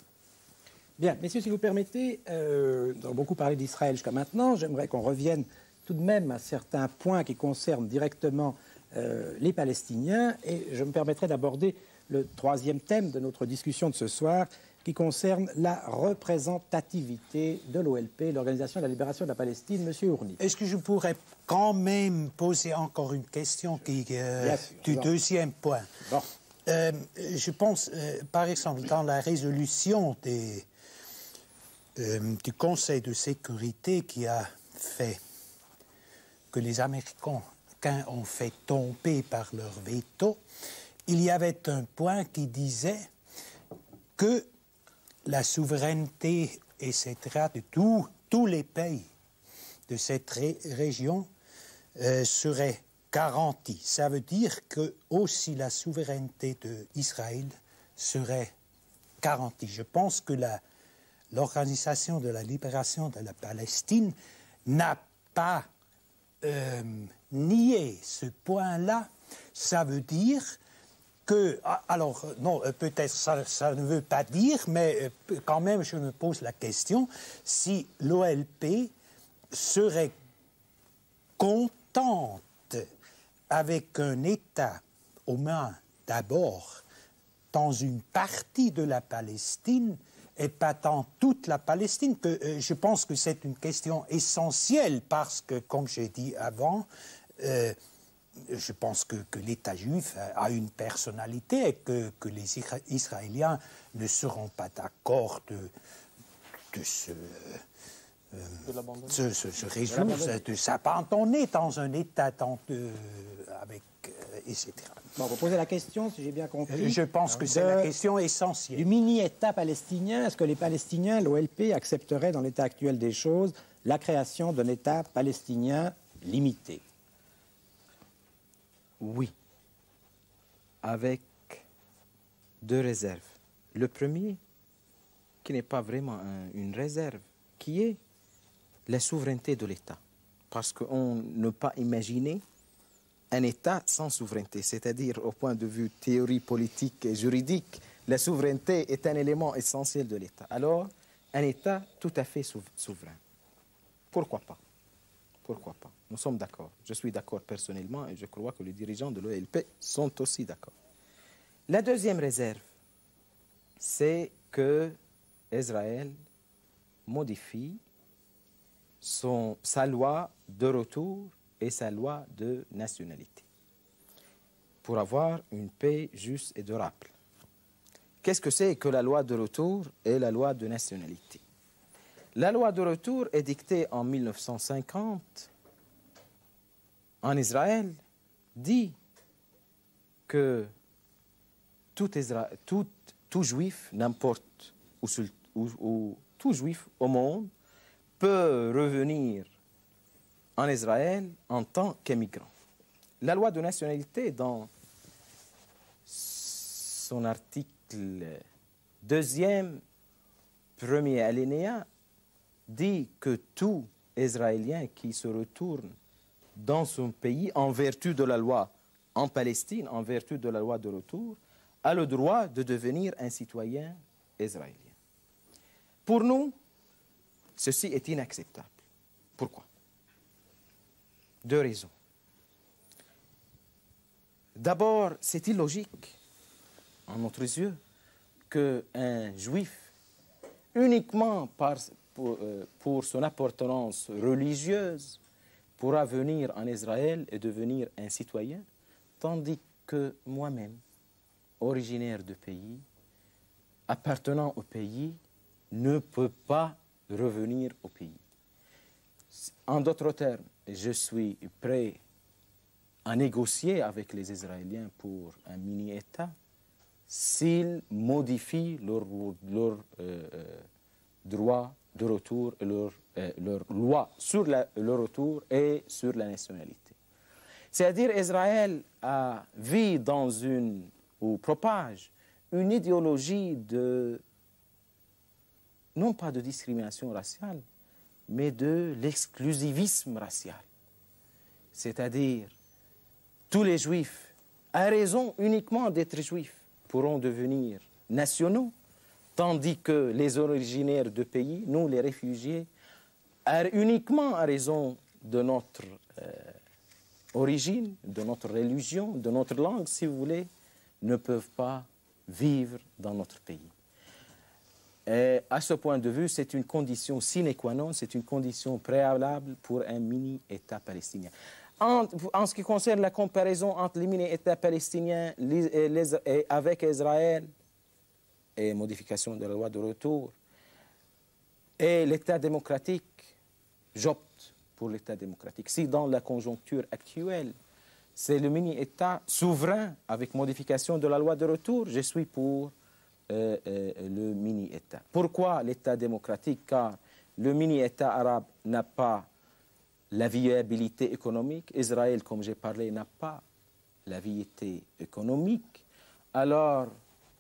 A: Bien, messieurs, si vous permettez, nous avons beaucoup parlé d'Israël jusqu'à maintenant. J'aimerais qu'on revienne tout de même à certains points qui concernent directement les Palestiniens. Et je me permettrai d'aborder le troisième thème de notre discussion de ce soir, qui concerne la représentativité de l'OLP, l'Organisation de la Libération de la Palestine. Monsieur Urni.
D: Est-ce que je pourrais quand même poser encore une question du deuxième point?
A: Bon.
D: Je pense, par exemple, dans la résolution du Conseil de sécurité qui a fait que les Américains ont fait tomber par leur veto, il y avait un point qui disait que la souveraineté, etc., de tous les pays de cette région serait garantie. Ça veut dire que aussi la souveraineté d'Israël serait garantie. Je pense que l'Organisation de la libération de la Palestine n'a pas nié ce point-là. Ça veut dire que, alors non, peut-être ça ne veut pas dire, mais quand même je me pose la question si l'OLP serait contente avec un État aux mains d'abord dans une partie de la Palestine et pas dans toute la Palestine, que je pense que c'est une question essentielle parce que, comme j'ai dit avant, je pense que l'État juif a une personnalité et que les Israéliens ne seront pas d'accord de se résoudre, de s'abandonner dans un État avec, etc.
A: Bon, vous posez la question, si j'ai bien compris.
D: Je pense que c'est la question essentielle.
A: Du mini-État palestinien, est-ce que les Palestiniens, l'OLP, accepteraient dans l'état actuel des choses la création d'un État palestinien limité?
B: Oui, avec deux réserves. Le premier, qui n'est pas vraiment une réserve, qui est la souveraineté de l'État. Parce qu'on ne peut pas imaginer un État sans souveraineté, c'est-à-dire au point de vue théorie politique et juridique, la souveraineté est un élément essentiel de l'État. Alors, un État tout à fait souverain. Pourquoi pas? Pourquoi pas? Nous sommes d'accord. Je suis d'accord personnellement et je crois que les dirigeants de l'OLP sont aussi d'accord. La deuxième réserve, c'est que Israël modifie sa loi de retour et sa loi de nationalité pour avoir une paix juste et durable. Qu'est-ce que c'est que la loi de retour et la loi de nationalité? La loi de retour est dictée en 1950 en Israël, dit que tout juif, n'importe où, tout juif au monde peut revenir en Israël en tant qu'émigrant. La loi de nationalité, dans son article 2e, premier alinéa, dit que tout Israélien qui se retourne dans son pays en vertu de la loi en Palestine, en vertu de la loi de retour, a le droit de devenir un citoyen israélien. Pour nous, ceci est inacceptable. Pourquoi? Deux raisons. D'abord, c'est illogique, en notre yeux, qu'un juif, uniquement pour son appartenance religieuse, pourra venir en Israël et devenir un citoyen, tandis que moi-même, originaire du pays, appartenant au pays, ne peut pas revenir au pays. En d'autres termes, je suis prêt à négocier avec les Israéliens pour un mini-État s'ils modifient leur droit de retour et leur loi sur le retour et sur la nationalité. C'est-à-dire Israël vit dans ou propage une idéologie non pas de discrimination raciale, mais de l'exclusivisme racial. C'est-à-dire, tous les juifs, à raison uniquement d'être juifs, pourront devenir nationaux, tandis que les originaires de pays, nous les réfugiés, uniquement à raison de notre origine, de notre religion, de notre langue, si vous voulez, ne peuvent pas vivre dans notre pays. Et à ce point de vue, c'est une condition sine qua non, c'est une condition préalable pour un mini-État palestinien. En ce qui concerne la comparaison entre les mini-États palestiniens avec Israël, et modification de la loi de retour, et l'État démocratique, j'opte pour l'État démocratique. Si dans la conjoncture actuelle, c'est le mini-État souverain avec modification de la loi de retour, je suis pour le mini-État. Pourquoi l'État démocratique? Car le mini-État arabe n'a pas la viabilité économique. Israël, comme j'ai parlé, n'a pas la viabilité économique. Alors,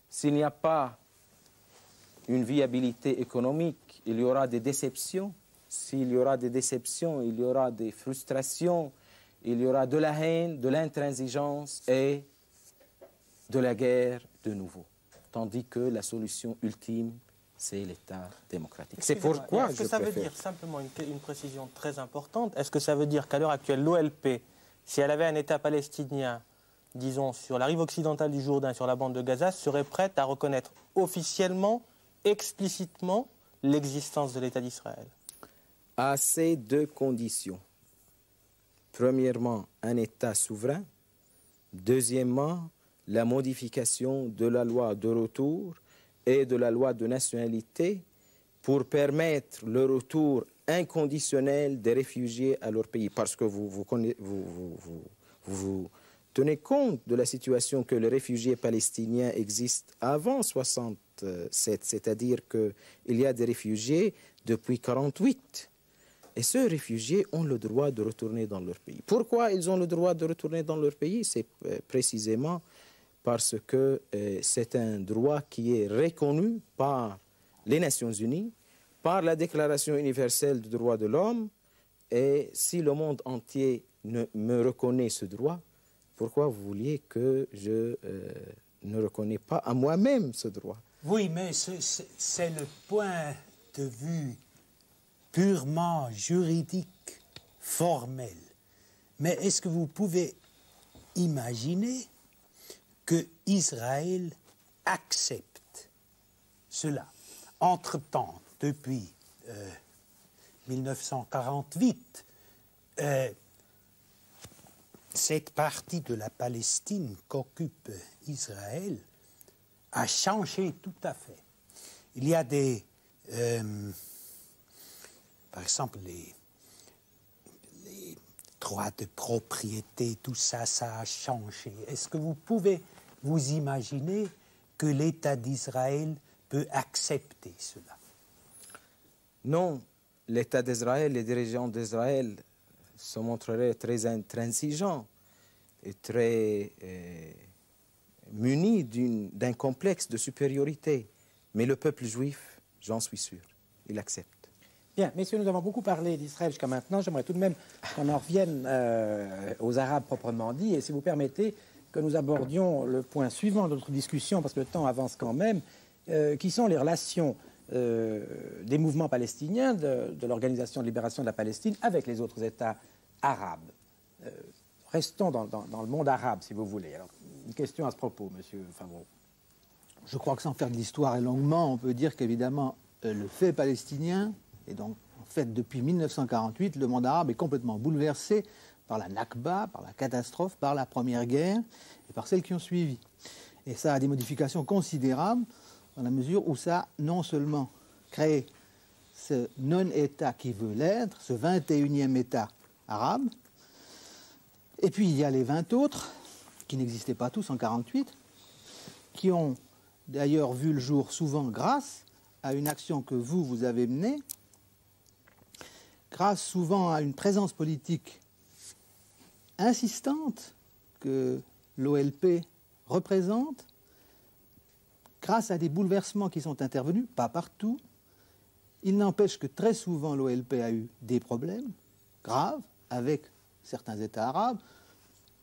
B: s'il n'y a pas une viabilité économique, il y aura des déceptions. S'il y aura des déceptions, il y aura des frustrations, il y aura de la haine, de l'intransigeance et de la guerre de nouveau. Tandis que la solution ultime, c'est l'État démocratique. C'est pourquoi
C: Est-ce que ça veut dire, simplement une précision très importante, est-ce que ça veut dire qu'à l'heure actuelle, l'OLP si elle avait un État palestinien, disons, sur la rive occidentale du Jourdain, sur la bande de Gaza, serait prête à reconnaître officiellement, explicitement, l'existence de l'État d'Israël?
B: À ces deux conditions. Premièrement, un État souverain. Deuxièmement, la modification de la loi de retour et de la loi de nationalité pour permettre le retour inconditionnel des réfugiés à leur pays. Parce que vous tenez compte de la situation que les réfugiés palestiniens existent avant 1967, c'est-à-dire qu'il y a des réfugiés depuis 1948. Et ces réfugiés ont le droit de retourner dans leur pays. Pourquoi ils ont le droit de retourner dans leur pays? C'est précisément parce que c'est un droit qui est reconnu par les Nations Unies, par la Déclaration universelle des droits de l'homme. Et si le monde entier ne me reconnaît ce droit, pourquoi vous vouliez que je ne reconnais pas à moi-même ce droit?
D: Oui, mais c'est le point de vue purement juridique, formel. Mais est-ce que vous pouvez imaginer que Israël accepte cela? Entre-temps, depuis 1948, cette partie de la Palestine qu'occupe Israël a changé tout à fait. Il y a des... par exemple, les droits de propriété, tout ça, ça a changé. Est-ce que vous pouvez vous imaginer que l'État d'Israël peut accepter cela?
B: Non, l'État d'Israël, les dirigeants d'Israël se montreraient très intransigeants et très munis d'un complexe de supériorité. Mais le peuple juif, j'en suis sûr, il accepte.
A: Bien, messieurs, nous avons beaucoup parlé d'Israël jusqu'à maintenant. J'aimerais tout de même qu'on en revienne aux Arabes proprement dit. Et si vous permettez que nous abordions le point suivant de notre discussion, parce que le temps avance quand même, qui sont les relations des mouvements palestiniens, de l'Organisation de libération de la Palestine, avec les autres États arabes. Restons dans le monde arabe, si vous voulez. Alors, une question à ce propos, monsieur Favreau.
E: Je crois que sans faire de l'histoire et longuement, on peut dire qu'évidemment, le fait palestinien, et donc en fait depuis 1948, le monde arabe est complètement bouleversé par la Nakba, par la catastrophe, par la Première Guerre et par celles qui ont suivi. Et ça a des modifications considérables dans la mesure où ça a non seulement créé ce non-État qui veut l'être, ce 21e État arabe, et puis il y a les 20 autres, qui n'existaient pas tous en 1948, qui ont d'ailleurs vu le jour souvent grâce à une action que vous avez menée, grâce souvent à une présence politique insistante que l'OLP représente, grâce à des bouleversements qui sont intervenus, pas partout. Il n'empêche que très souvent l'OLP a eu des problèmes graves avec certains États arabes.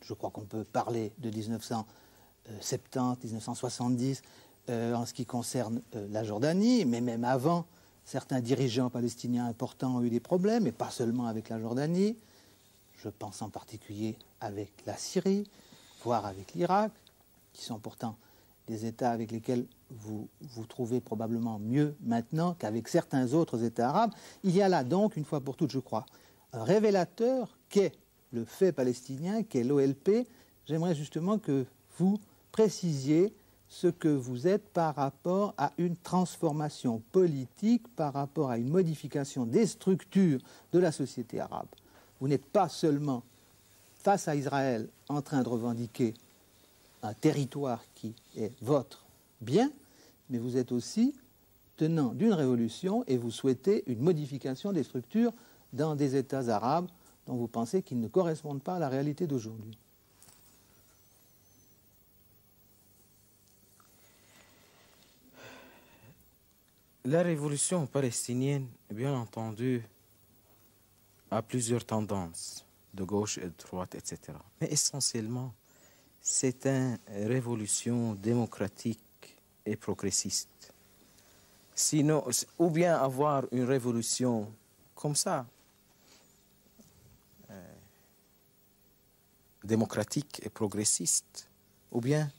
E: Je crois qu'on peut parler de 1970, 1970 en ce qui concerne la Jordanie, mais même avant, certains dirigeants palestiniens importants ont eu des problèmes, et pas seulement avec la Jordanie. Je pense en particulier avec la Syrie, voire avec l'Irak, qui sont pourtant des États avec lesquels vous vous trouvez probablement mieux maintenant qu'avec certains autres États arabes. Il y a là donc, une fois pour toutes, je crois, un révélateur qu'est le fait palestinien, qu'est l'OLP. J'aimerais justement que vous précisiez ce que vous êtes par rapport à une transformation politique, par rapport à une modification des structures de la société arabe. Vous n'êtes pas seulement, face à Israël, en train de revendiquer un territoire qui est votre bien, mais vous êtes aussi tenant d'une révolution et vous souhaitez une modification des structures dans des États arabes dont vous pensez qu'ils ne correspondent pas à la réalité d'aujourd'hui.
B: La révolution palestinienne, bien entendu, a plusieurs tendances, de gauche et de droite, etc. Mais essentiellement, c'est une révolution démocratique et progressiste. Sinon, ou bien avoir une révolution comme ça, démocratique et progressiste, ou bien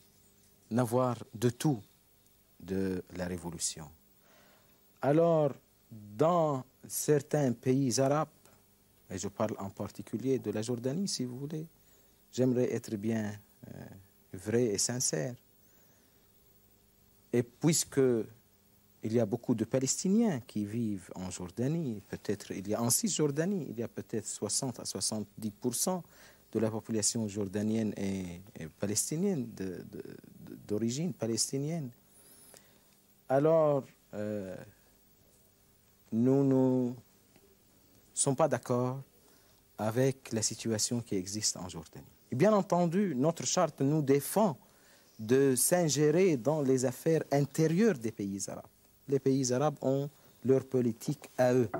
B: n'avoir de tout de la révolution. Alors, dans certains pays arabes, et je parle en particulier de la Jordanie, si vous voulez, j'aimerais être bien vrai et sincère. Et puisque il y a beaucoup de Palestiniens qui vivent en Jordanie, peut-être il y a en Cisjordanie, il y a peut-être 60 à 70% de la population jordanienne et palestinienne, d'origine palestinienne. Alors, nous ne sommes pas d'accord avec la situation qui existe en Jordanie. Et bien entendu, notre charte nous défend de s'ingérer dans les affaires intérieures des pays arabes. Les pays arabes ont leur politique à eux.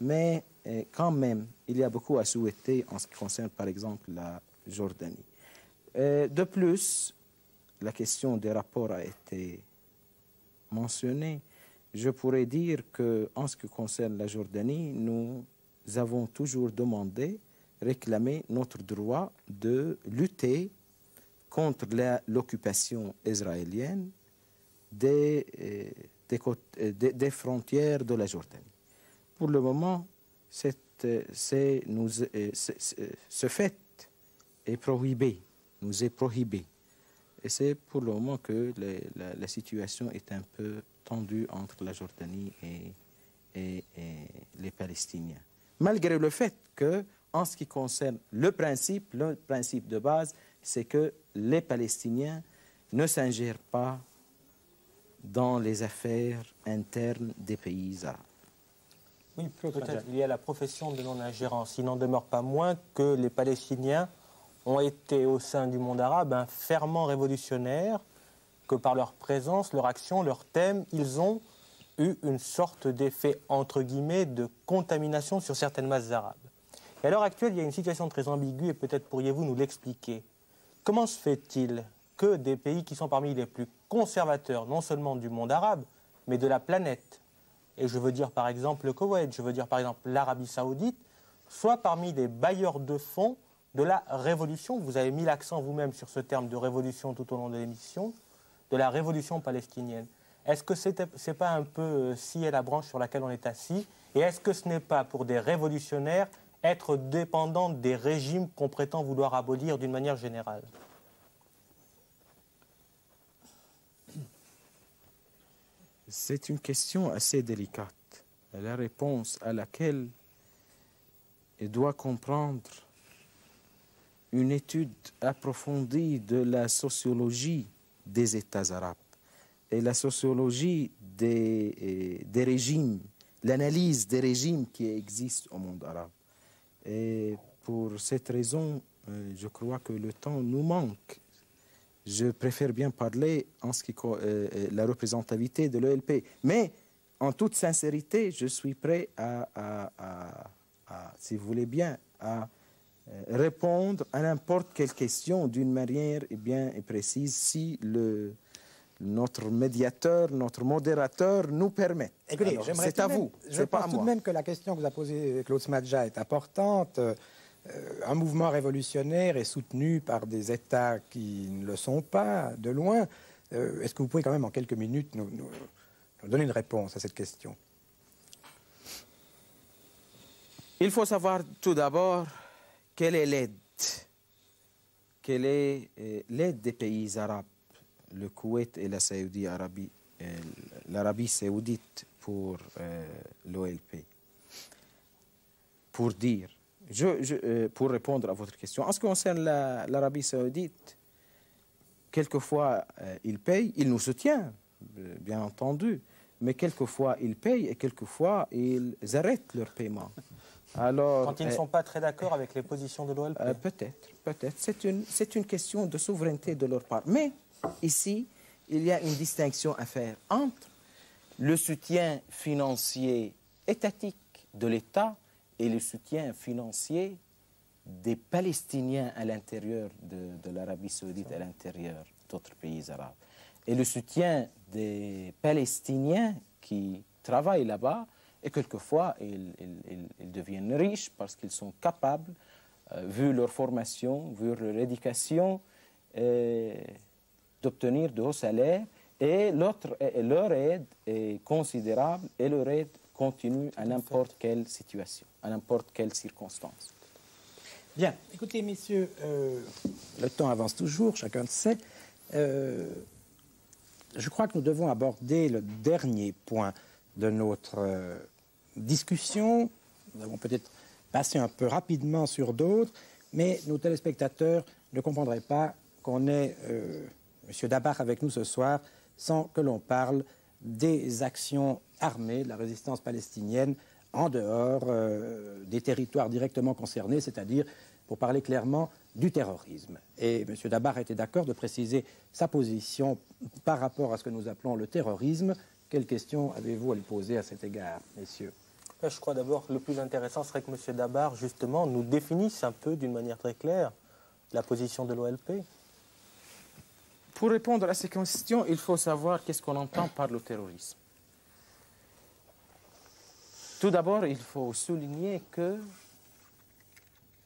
B: Mais quand même, il y a beaucoup à souhaiter en ce qui concerne, par exemple, la Jordanie. De plus, la question des rapports a été mentionnée. Je pourrais dire qu'en ce qui concerne la Jordanie, nous avons toujours demandé, réclamé notre droit de lutter contre l'occupation israélienne des frontières de la Jordanie. Pour le moment, ce fait est prohibé, nous est prohibé. Et c'est pour le moment que la situation est un peu tendue entre la Jordanie et les Palestiniens. Malgré le fait que, en ce qui concerne le principe de base, c'est que les Palestiniens ne s'ingèrent pas dans les affaires internes des pays arabes.
C: Oui, peut-être il y a la profession de non-ingérence. Il n'en demeure pas moins que les Palestiniens ont été au sein du monde arabe un ferment révolutionnaire, que par leur présence, leur action, leur thème, ils ont eu une sorte d'effet, entre guillemets, de contamination sur certaines masses arabes. Et à l'heure actuelle, il y a une situation très ambiguë, et peut-être pourriez-vous nous l'expliquer. Comment se fait-il que des pays qui sont parmi les plus conservateurs, non seulement du monde arabe, mais de la planète, et je veux dire par exemple le Koweït, je veux dire par exemple l'Arabie Saoudite, soient parmi les bailleurs de fonds de la révolution, vous avez mis l'accent vous-même sur ce terme de révolution tout au long de l'émission, de la révolution palestinienne. Est-ce que ce n'est pas un peu scier la branche sur laquelle on est assis? Et est-ce que ce n'est pas pour des révolutionnaires être dépendants des régimes qu'on prétend vouloir abolir d'une manière générale?
B: C'est une question assez délicate, la réponse à laquelle il doit comprendre une étude approfondie de la sociologie des États arabes et la sociologie des régimes, l'analyse des régimes qui existent au monde arabe. Et pour cette raison, je crois que le temps nous manque. Je préfère bien parler en ce qui la représentativité de l'ELP. Mais, en toute sincérité, je suis prêt à si vous voulez bien, à répondre à n'importe quelle question d'une manière bien précise si notre médiateur, notre modérateur nous permet.
A: Écoutez,
B: c'est à vous,
A: je pense tout de même que la question que vous a posée Claude Smadja est importante. Un mouvement révolutionnaire est soutenu par des États qui ne le sont pas, de loin. Est-ce que vous pouvez quand même en quelques minutes nous donner une réponse à cette question?
B: Il faut savoir tout d'abord quelle est l'aide. Quelle est l'aide des pays arabes, le Koweït et l'Arabie saoudite pour l'OLP. Pour dire, pour répondre à votre question, en ce qui concerne l'Arabie saoudite, quelquefois ils payent, ils nous soutiennent, bien entendu, mais quelquefois ils payent et quelquefois ils arrêtent leur paiement. Alors,
C: quand ils ne sont pas très d'accord avec les positions de l'OLP.
B: Peut-être. C'est une question de souveraineté de leur part. Mais ici, il y a une distinction à faire entre le soutien financier étatique de l'État et le soutien financier des Palestiniens à l'intérieur de l'Arabie saoudite, à l'intérieur d'autres pays arabes. Et le soutien des Palestiniens qui travaillent là-bas, et quelquefois ils deviennent riches parce qu'ils sont capables vu leur formation, vu leur éducation, d'obtenir de hauts salaires. Et leur aide est considérable et leur aide continue à n'importe quelle situation, à n'importe quelle circonstance.
A: Bien, écoutez, messieurs, le temps avance toujours, chacun le sait. Je crois que nous devons aborder le dernier point de notre discussion. Nous avons peut-être passé un peu rapidement sur d'autres, mais nos téléspectateurs ne comprendraient pas qu'on ait M. Dabar avec nous ce soir sans que l'on parle des actions armées de la résistance palestinienne en dehors des territoires directement concernés, c'est-à-dire, pour parler clairement, du terrorisme. Et M. Dabar a été d'accord de préciser sa position par rapport à ce que nous appelons le terrorisme. Quelles questions avez-vous à lui poser à cet égard, messieurs?
C: Je crois d'abord que le plus intéressant serait que M. Dabar, justement, nous définisse un peu, d'une manière très claire, la position de l'OLP.
B: Pour répondre à ces questions, il faut savoir qu'est-ce qu'on entend par le terrorisme. Tout d'abord, il faut souligner que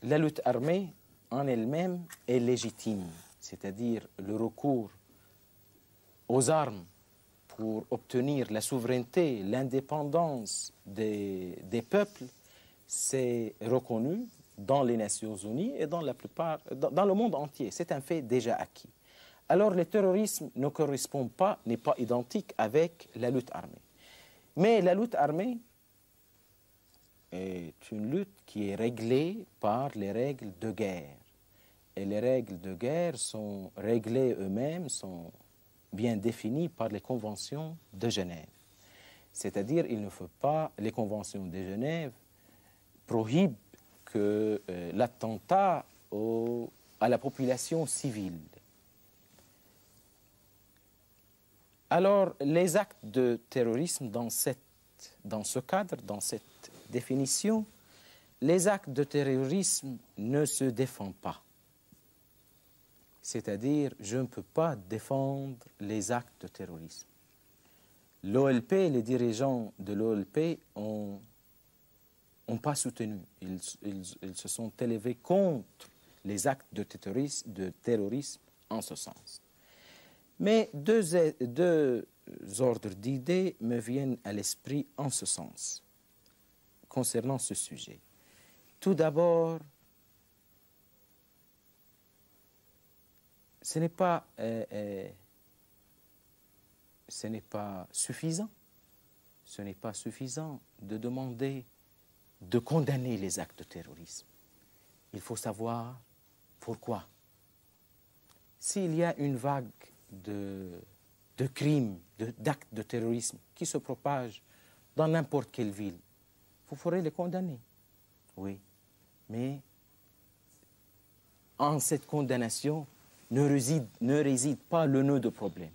B: la lutte armée en elle-même est légitime, c'est-à-dire le recours aux armes pour obtenir la souveraineté, l'indépendance des peuples, c'est reconnu dans les Nations Unies et dans le monde entier. C'est un fait déjà acquis. Alors le terrorisme ne correspond pas, n'est pas identique avec la lutte armée. Mais la lutte armée est une lutte qui est réglée par les règles de guerre. Et les règles de guerre sont réglées eux-mêmes, sont bien définies par les conventions de Genève. C'est-à-dire, il ne faut pas, les conventions de Genève prohibent que l'attentat à la population civile. Alors, les actes de terrorisme dans ce cadre, dans cette définition, les actes de terrorisme ne se défendent pas. C'est-à-dire, je ne peux pas défendre les actes de terrorisme. L'OLP, les dirigeants de l'OLP n'ont pas soutenu. Ils se sont élevés contre les actes de terrorisme en ce sens. Mais deux ordres d'idées me viennent à l'esprit en ce sens, concernant ce sujet. Tout d'abord, ce n'est pas suffisant. Ce n'est pas suffisant de demander de condamner les actes de terrorisme. Il faut savoir pourquoi. S'il y a une vague de crimes, d'actes de terrorisme qui se propagent dans n'importe quelle ville, vous pourrez les condamner. Oui, mais en cette condamnation ne réside pas le nœud de problème.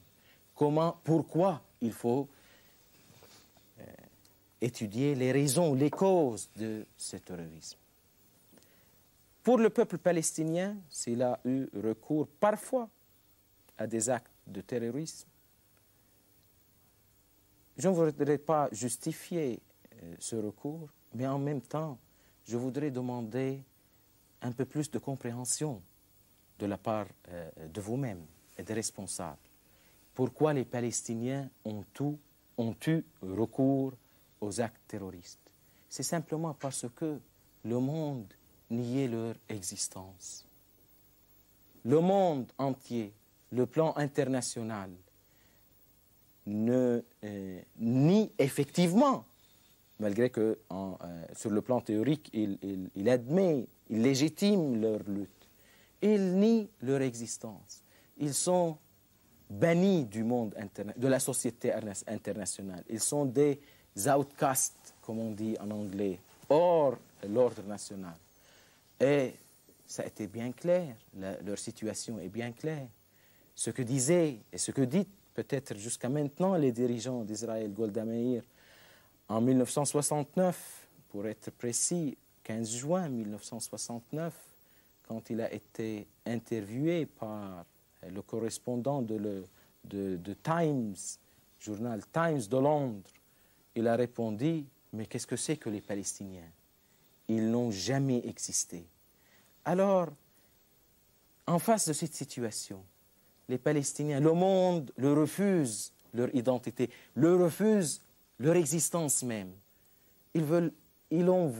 B: Pourquoi il faut étudier les raisons, les causes de ce terrorisme. Pour le peuple palestinien, s'il a eu recours parfois à des actes de terrorisme, je ne voudrais pas justifier ce recours, mais en même temps, je voudrais demander un peu plus de compréhension de la part de vous-même et des responsables. Pourquoi les Palestiniens ont eu recours aux actes terroristes? C'est simplement parce que le monde niait leur existence. Le monde entier, le plan international, nie effectivement, malgré que sur le plan théorique, il admet, il légitime leur lutte. Il nie leur existence. Ils sont bannis du monde de la société internationale. Ils sont des outcasts, comme on dit en anglais, hors l'ordre national. Et ça a été bien clair, leur situation est bien claire. Ce que disaient et ce que dit peut-être jusqu'à maintenant les dirigeants d'Israël, Golda Meir, en 1969, pour être précis, 15 juin 1969, quand il a été interviewé par le correspondant de Times, journal Times de Londres, il a répondu « Mais qu'est-ce que c'est que les Palestiniens? Ils n'ont jamais existé. » Alors, en face de cette situation, les Palestiniens, le monde leur refuse leur identité, leur refuse leur existence même. Ils ont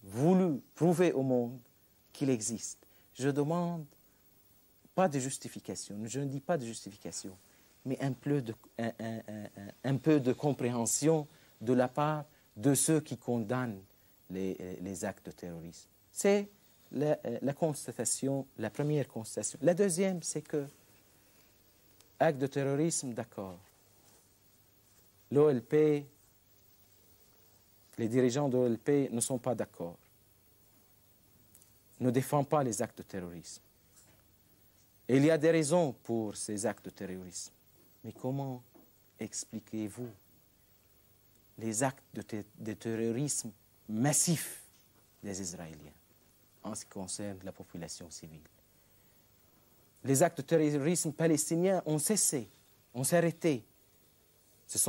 B: voulu prouver au monde qu'il existe. Je demande pas de justification, je ne dis pas de justification, mais un peu de compréhension de la part de ceux qui condamnent les actes de terrorisme. C'est la constatation, la première constatation. La deuxième, c'est que acte de terrorisme, d'accord. L'OLP, les dirigeants de l'OLP ne sont pas d'accord, ne défendent pas les actes de terrorisme. Et il y a des raisons pour ces actes de terrorisme. Mais comment expliquez-vous les actes de terrorisme massifs des Israéliens en ce qui concerne la population civile? Les actes de terrorisme palestiniens ont cessé, ont s'arrêté. Se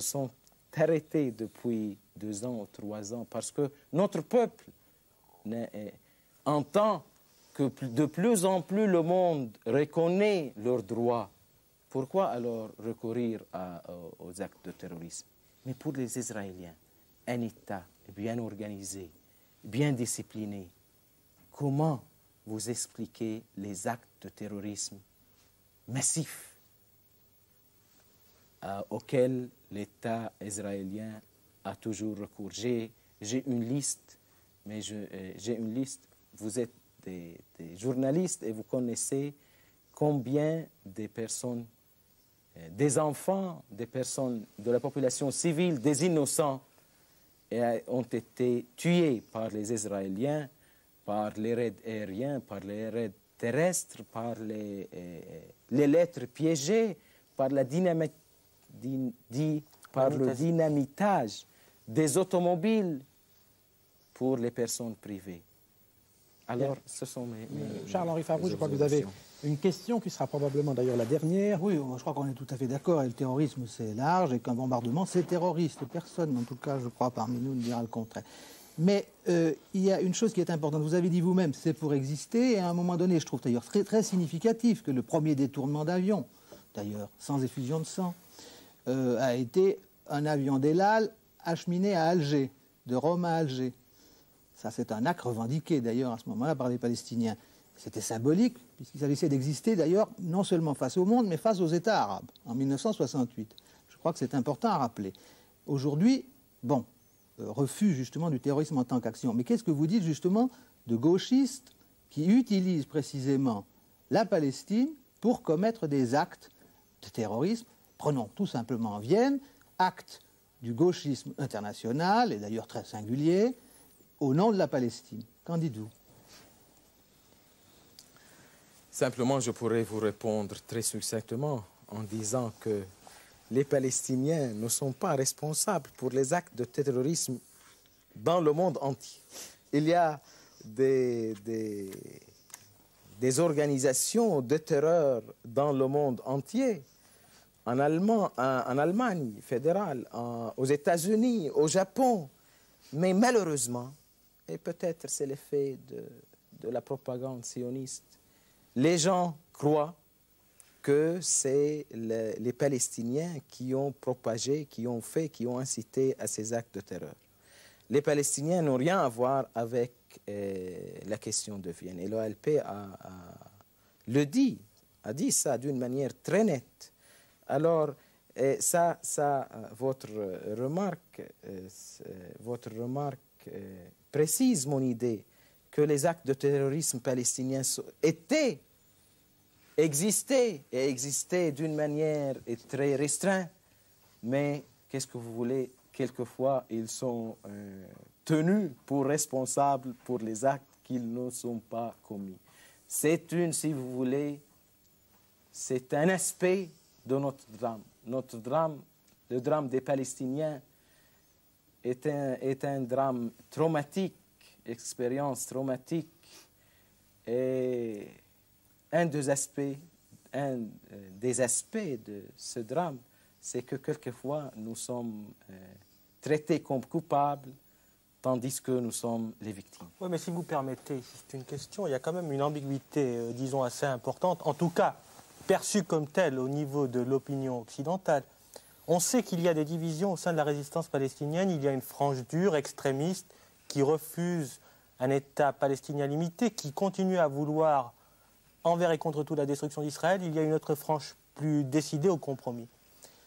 B: sont arrêtés depuis 2 ans ou 3 ans parce que notre peuple entend que de plus en plus le monde reconnaît leurs droits. Pourquoi alors recourir aux actes de terrorisme? Mais pour les Israéliens, un État bien organisé, bien discipliné, comment vous expliquez les actes de terrorisme massifs auxquels l'État israélien a toujours recours? J'ai une liste, mais j'ai une liste. Vous êtes des journalistes et vous connaissez combien des personnes, des enfants, des personnes de la population civile, des innocents, ont été tués par les Israéliens, par les raids aériens, par les raids terrestres, par les lettres piégées, par le dynamitage des automobiles pour les personnes privées. Alors, ce sont mes
A: Charles-Henri Favreau, je crois que vous avez une question qui sera probablement d'ailleurs la dernière.
E: Oui, je crois qu'on est tout à fait d'accord. Et le terrorisme, c'est large, et qu'un bombardement, c'est terroriste. Personne, en tout cas, je crois, parmi nous, ne dira le contraire. Mais il y a une chose qui est importante. Vous avez dit vous-même, c'est pour exister. Et à un moment donné, je trouve d'ailleurs très, très significatif que le premier détournement d'avion, d'ailleurs sans effusion de sang, a été un avion d'El Al acheminé à Alger, de Rome à Alger. Ça, c'est un acte revendiqué, d'ailleurs, à ce moment-là, par les Palestiniens. C'était symbolique, puisqu'ils s'agissaient d'exister, d'ailleurs, non seulement face au monde, mais face aux États arabes, en 1968. Je crois que c'est important à rappeler. Aujourd'hui, bon, refus, justement, du terrorisme en tant qu'action. Mais qu'est-ce que vous dites, justement, de gauchistes qui utilisent précisément la Palestine pour commettre des actes de terrorisme? Prenons tout simplement Vienne, acte du gauchisme international, et d'ailleurs très singulier, au nom de la Palestine. Qu'en dites-vous?
B: Simplement, je pourrais vous répondre très succinctement en disant que les Palestiniens ne sont pas responsables pour les actes de terrorisme dans le monde entier. Il y a des organisations de terreur dans le monde entier, en Allemagne fédérale, aux États-Unis, au Japon, mais malheureusement, et peut-être c'est l'effet de la propagande sioniste, les gens croient que c'est les Palestiniens qui ont propagé, qui ont incité à ces actes de terreur. Les Palestiniens n'ont rien à voir avec la question de Vienne. Et l'OLP a dit ça d'une manière très nette. Alors, votre remarque précise mon idée que les actes de terrorisme palestiniens existaient d'une manière très restreinte, mais qu'est-ce que vous voulez? Quelquefois, ils sont tenus pour responsables pour les actes qu'ils ne sont pas commis. Si vous voulez, c'est un aspect de notre drame. Notre drame, le drame des Palestiniens, est un drame traumatique, expérience traumatique. Et un des aspects de ce drame, c'est que quelquefois nous sommes traités comme coupables tandis que nous sommes les victimes.
C: Oui, mais si vous permettez, juste une question, il y a quand même une ambiguïté, disons, assez importante, en tout cas perçue comme telle au niveau de l'opinion occidentale. On sait qu'il y a des divisions au sein de la résistance palestinienne, il y a une frange dure, extrémiste, qui refuse un État palestinien limité, qui continue à vouloir, envers et contre tout, la destruction d'Israël. Il y a une autre frange plus décidée au compromis.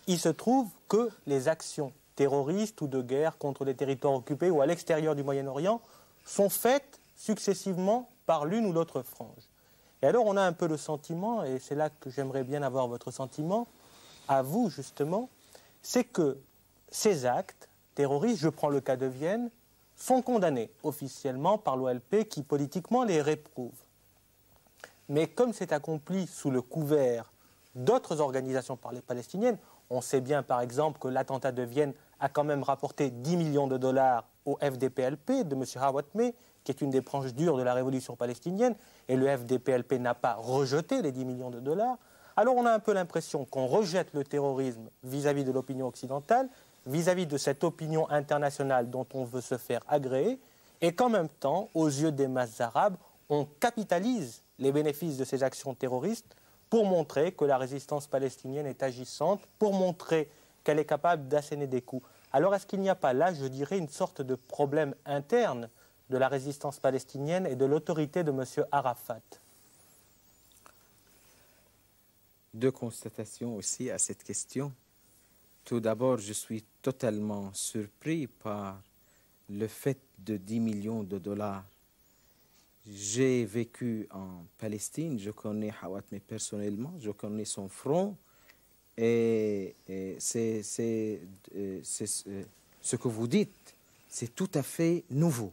C: Il se trouve que les actions terroristes ou de guerre contre les territoires occupés ou à l'extérieur du Moyen-Orient sont faites successivement par l'une ou l'autre frange. Et alors on a un peu le sentiment, et c'est là que j'aimerais bien avoir votre sentiment, à vous justement, c'est que ces actes terroristes, je prends le cas de Vienne, sont condamnés officiellement par l'OLP qui politiquement les réprouve. Mais comme c'est accompli sous le couvert d'autres organisations par les palestiniennes, on sait bien par exemple que l'attentat de Vienne a quand même rapporté 10 millions de dollars au FDPLP de M. Hawatmeh, qui est une des branches dures de la révolution palestinienne, et le FDPLP n'a pas rejeté les 10 millions de dollars. Alors on a un peu l'impression qu'on rejette le terrorisme vis-à-vis de l'opinion occidentale, vis-à-vis de cette opinion internationale dont on veut se faire agréer, et qu'en même temps, aux yeux des masses arabes, on capitalise les bénéfices de ces actions terroristes pour montrer que la résistance palestinienne est agissante, pour montrer qu'elle est capable d'asséner des coups. Alors est-ce qu'il n'y a pas là, je dirais, une sorte de problème interne de la résistance palestinienne et de l'autorité de M. Arafat?
B: Deux constatations aussi à cette question. Tout d'abord, je suis totalement surpris par le fait de 10 millions de dollars. J'ai vécu en Palestine, je connais Hawatmeh personnellement, je connais son front, et c'est ce que vous dites, c'est tout à fait nouveau.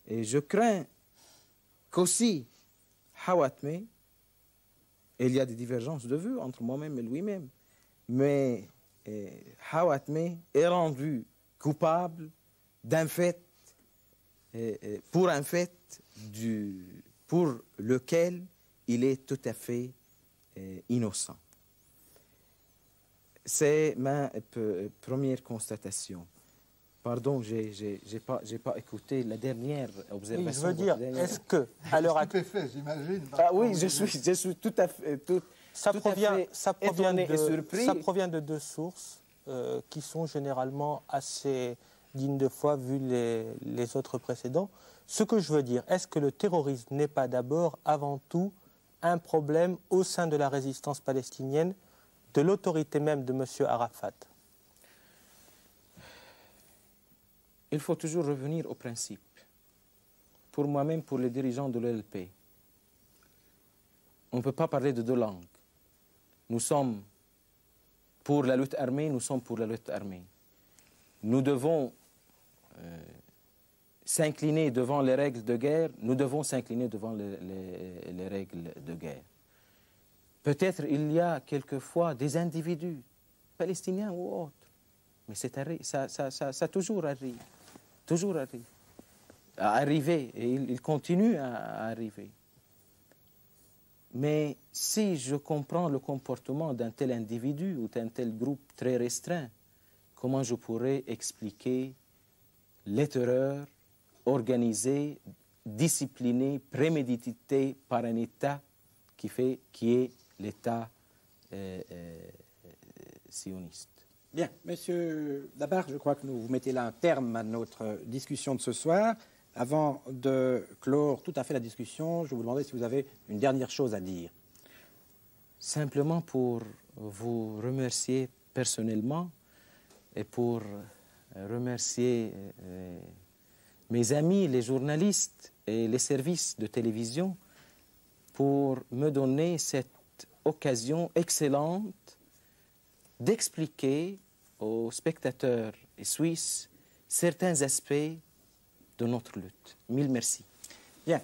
B: Et je crains qu'aussi Hawatmeh, et il y a des divergences de vues entre moi-même et lui-même, mais Hawatmeh est rendu coupable d'un fait, pour un fait pour lequel il est tout à fait innocent. C'est ma première constatation. Pardon, j'ai pas écouté la dernière observation.
C: Oui, je veux dire, est-ce que, à l'heure actuelle,
F: j'imagine.
B: Ah oui, je suis tout à fait.
C: Ça provient
B: de
C: de deux sources qui sont généralement assez dignes de foi vu les autres précédents. Ce que je veux dire, est-ce que le terrorisme n'est pas d'abord, avant tout, un problème au sein de la résistance palestinienne, de l'autorité même de M. Arafat?
B: Il faut toujours revenir au principe. Pour moi-même, pour les dirigeants de l'OLP, on ne peut pas parler de deux langues. Nous sommes pour la lutte armée, nous sommes pour la lutte armée. Nous devons s'incliner devant les règles de guerre, nous devons s'incliner devant les règles de guerre. Peut-être il y a quelquefois des individus, palestiniens ou autres, mais ça toujours arrive. Toujours arrive. À arriver, et il continue à arriver. Mais si je comprends le comportement d'un tel individu ou d'un tel groupe très restreint, comment je pourrais expliquer les terreurs organisées, disciplinées, préméditées par un État qui est l'État sioniste?
A: Bien, Monsieur Dabar, je crois que vous mettez là un terme à notre discussion de ce soir. Avant de clore tout à fait la discussion, je vous demandais si vous avez une dernière chose à dire.
B: Simplement pour vous remercier personnellement et pour remercier mes amis, les journalistes et les services de télévision pour me donner cette occasion excellente d'expliquer aux spectateurs suisses certains aspects de notre lutte. Mille merci.
A: Bien.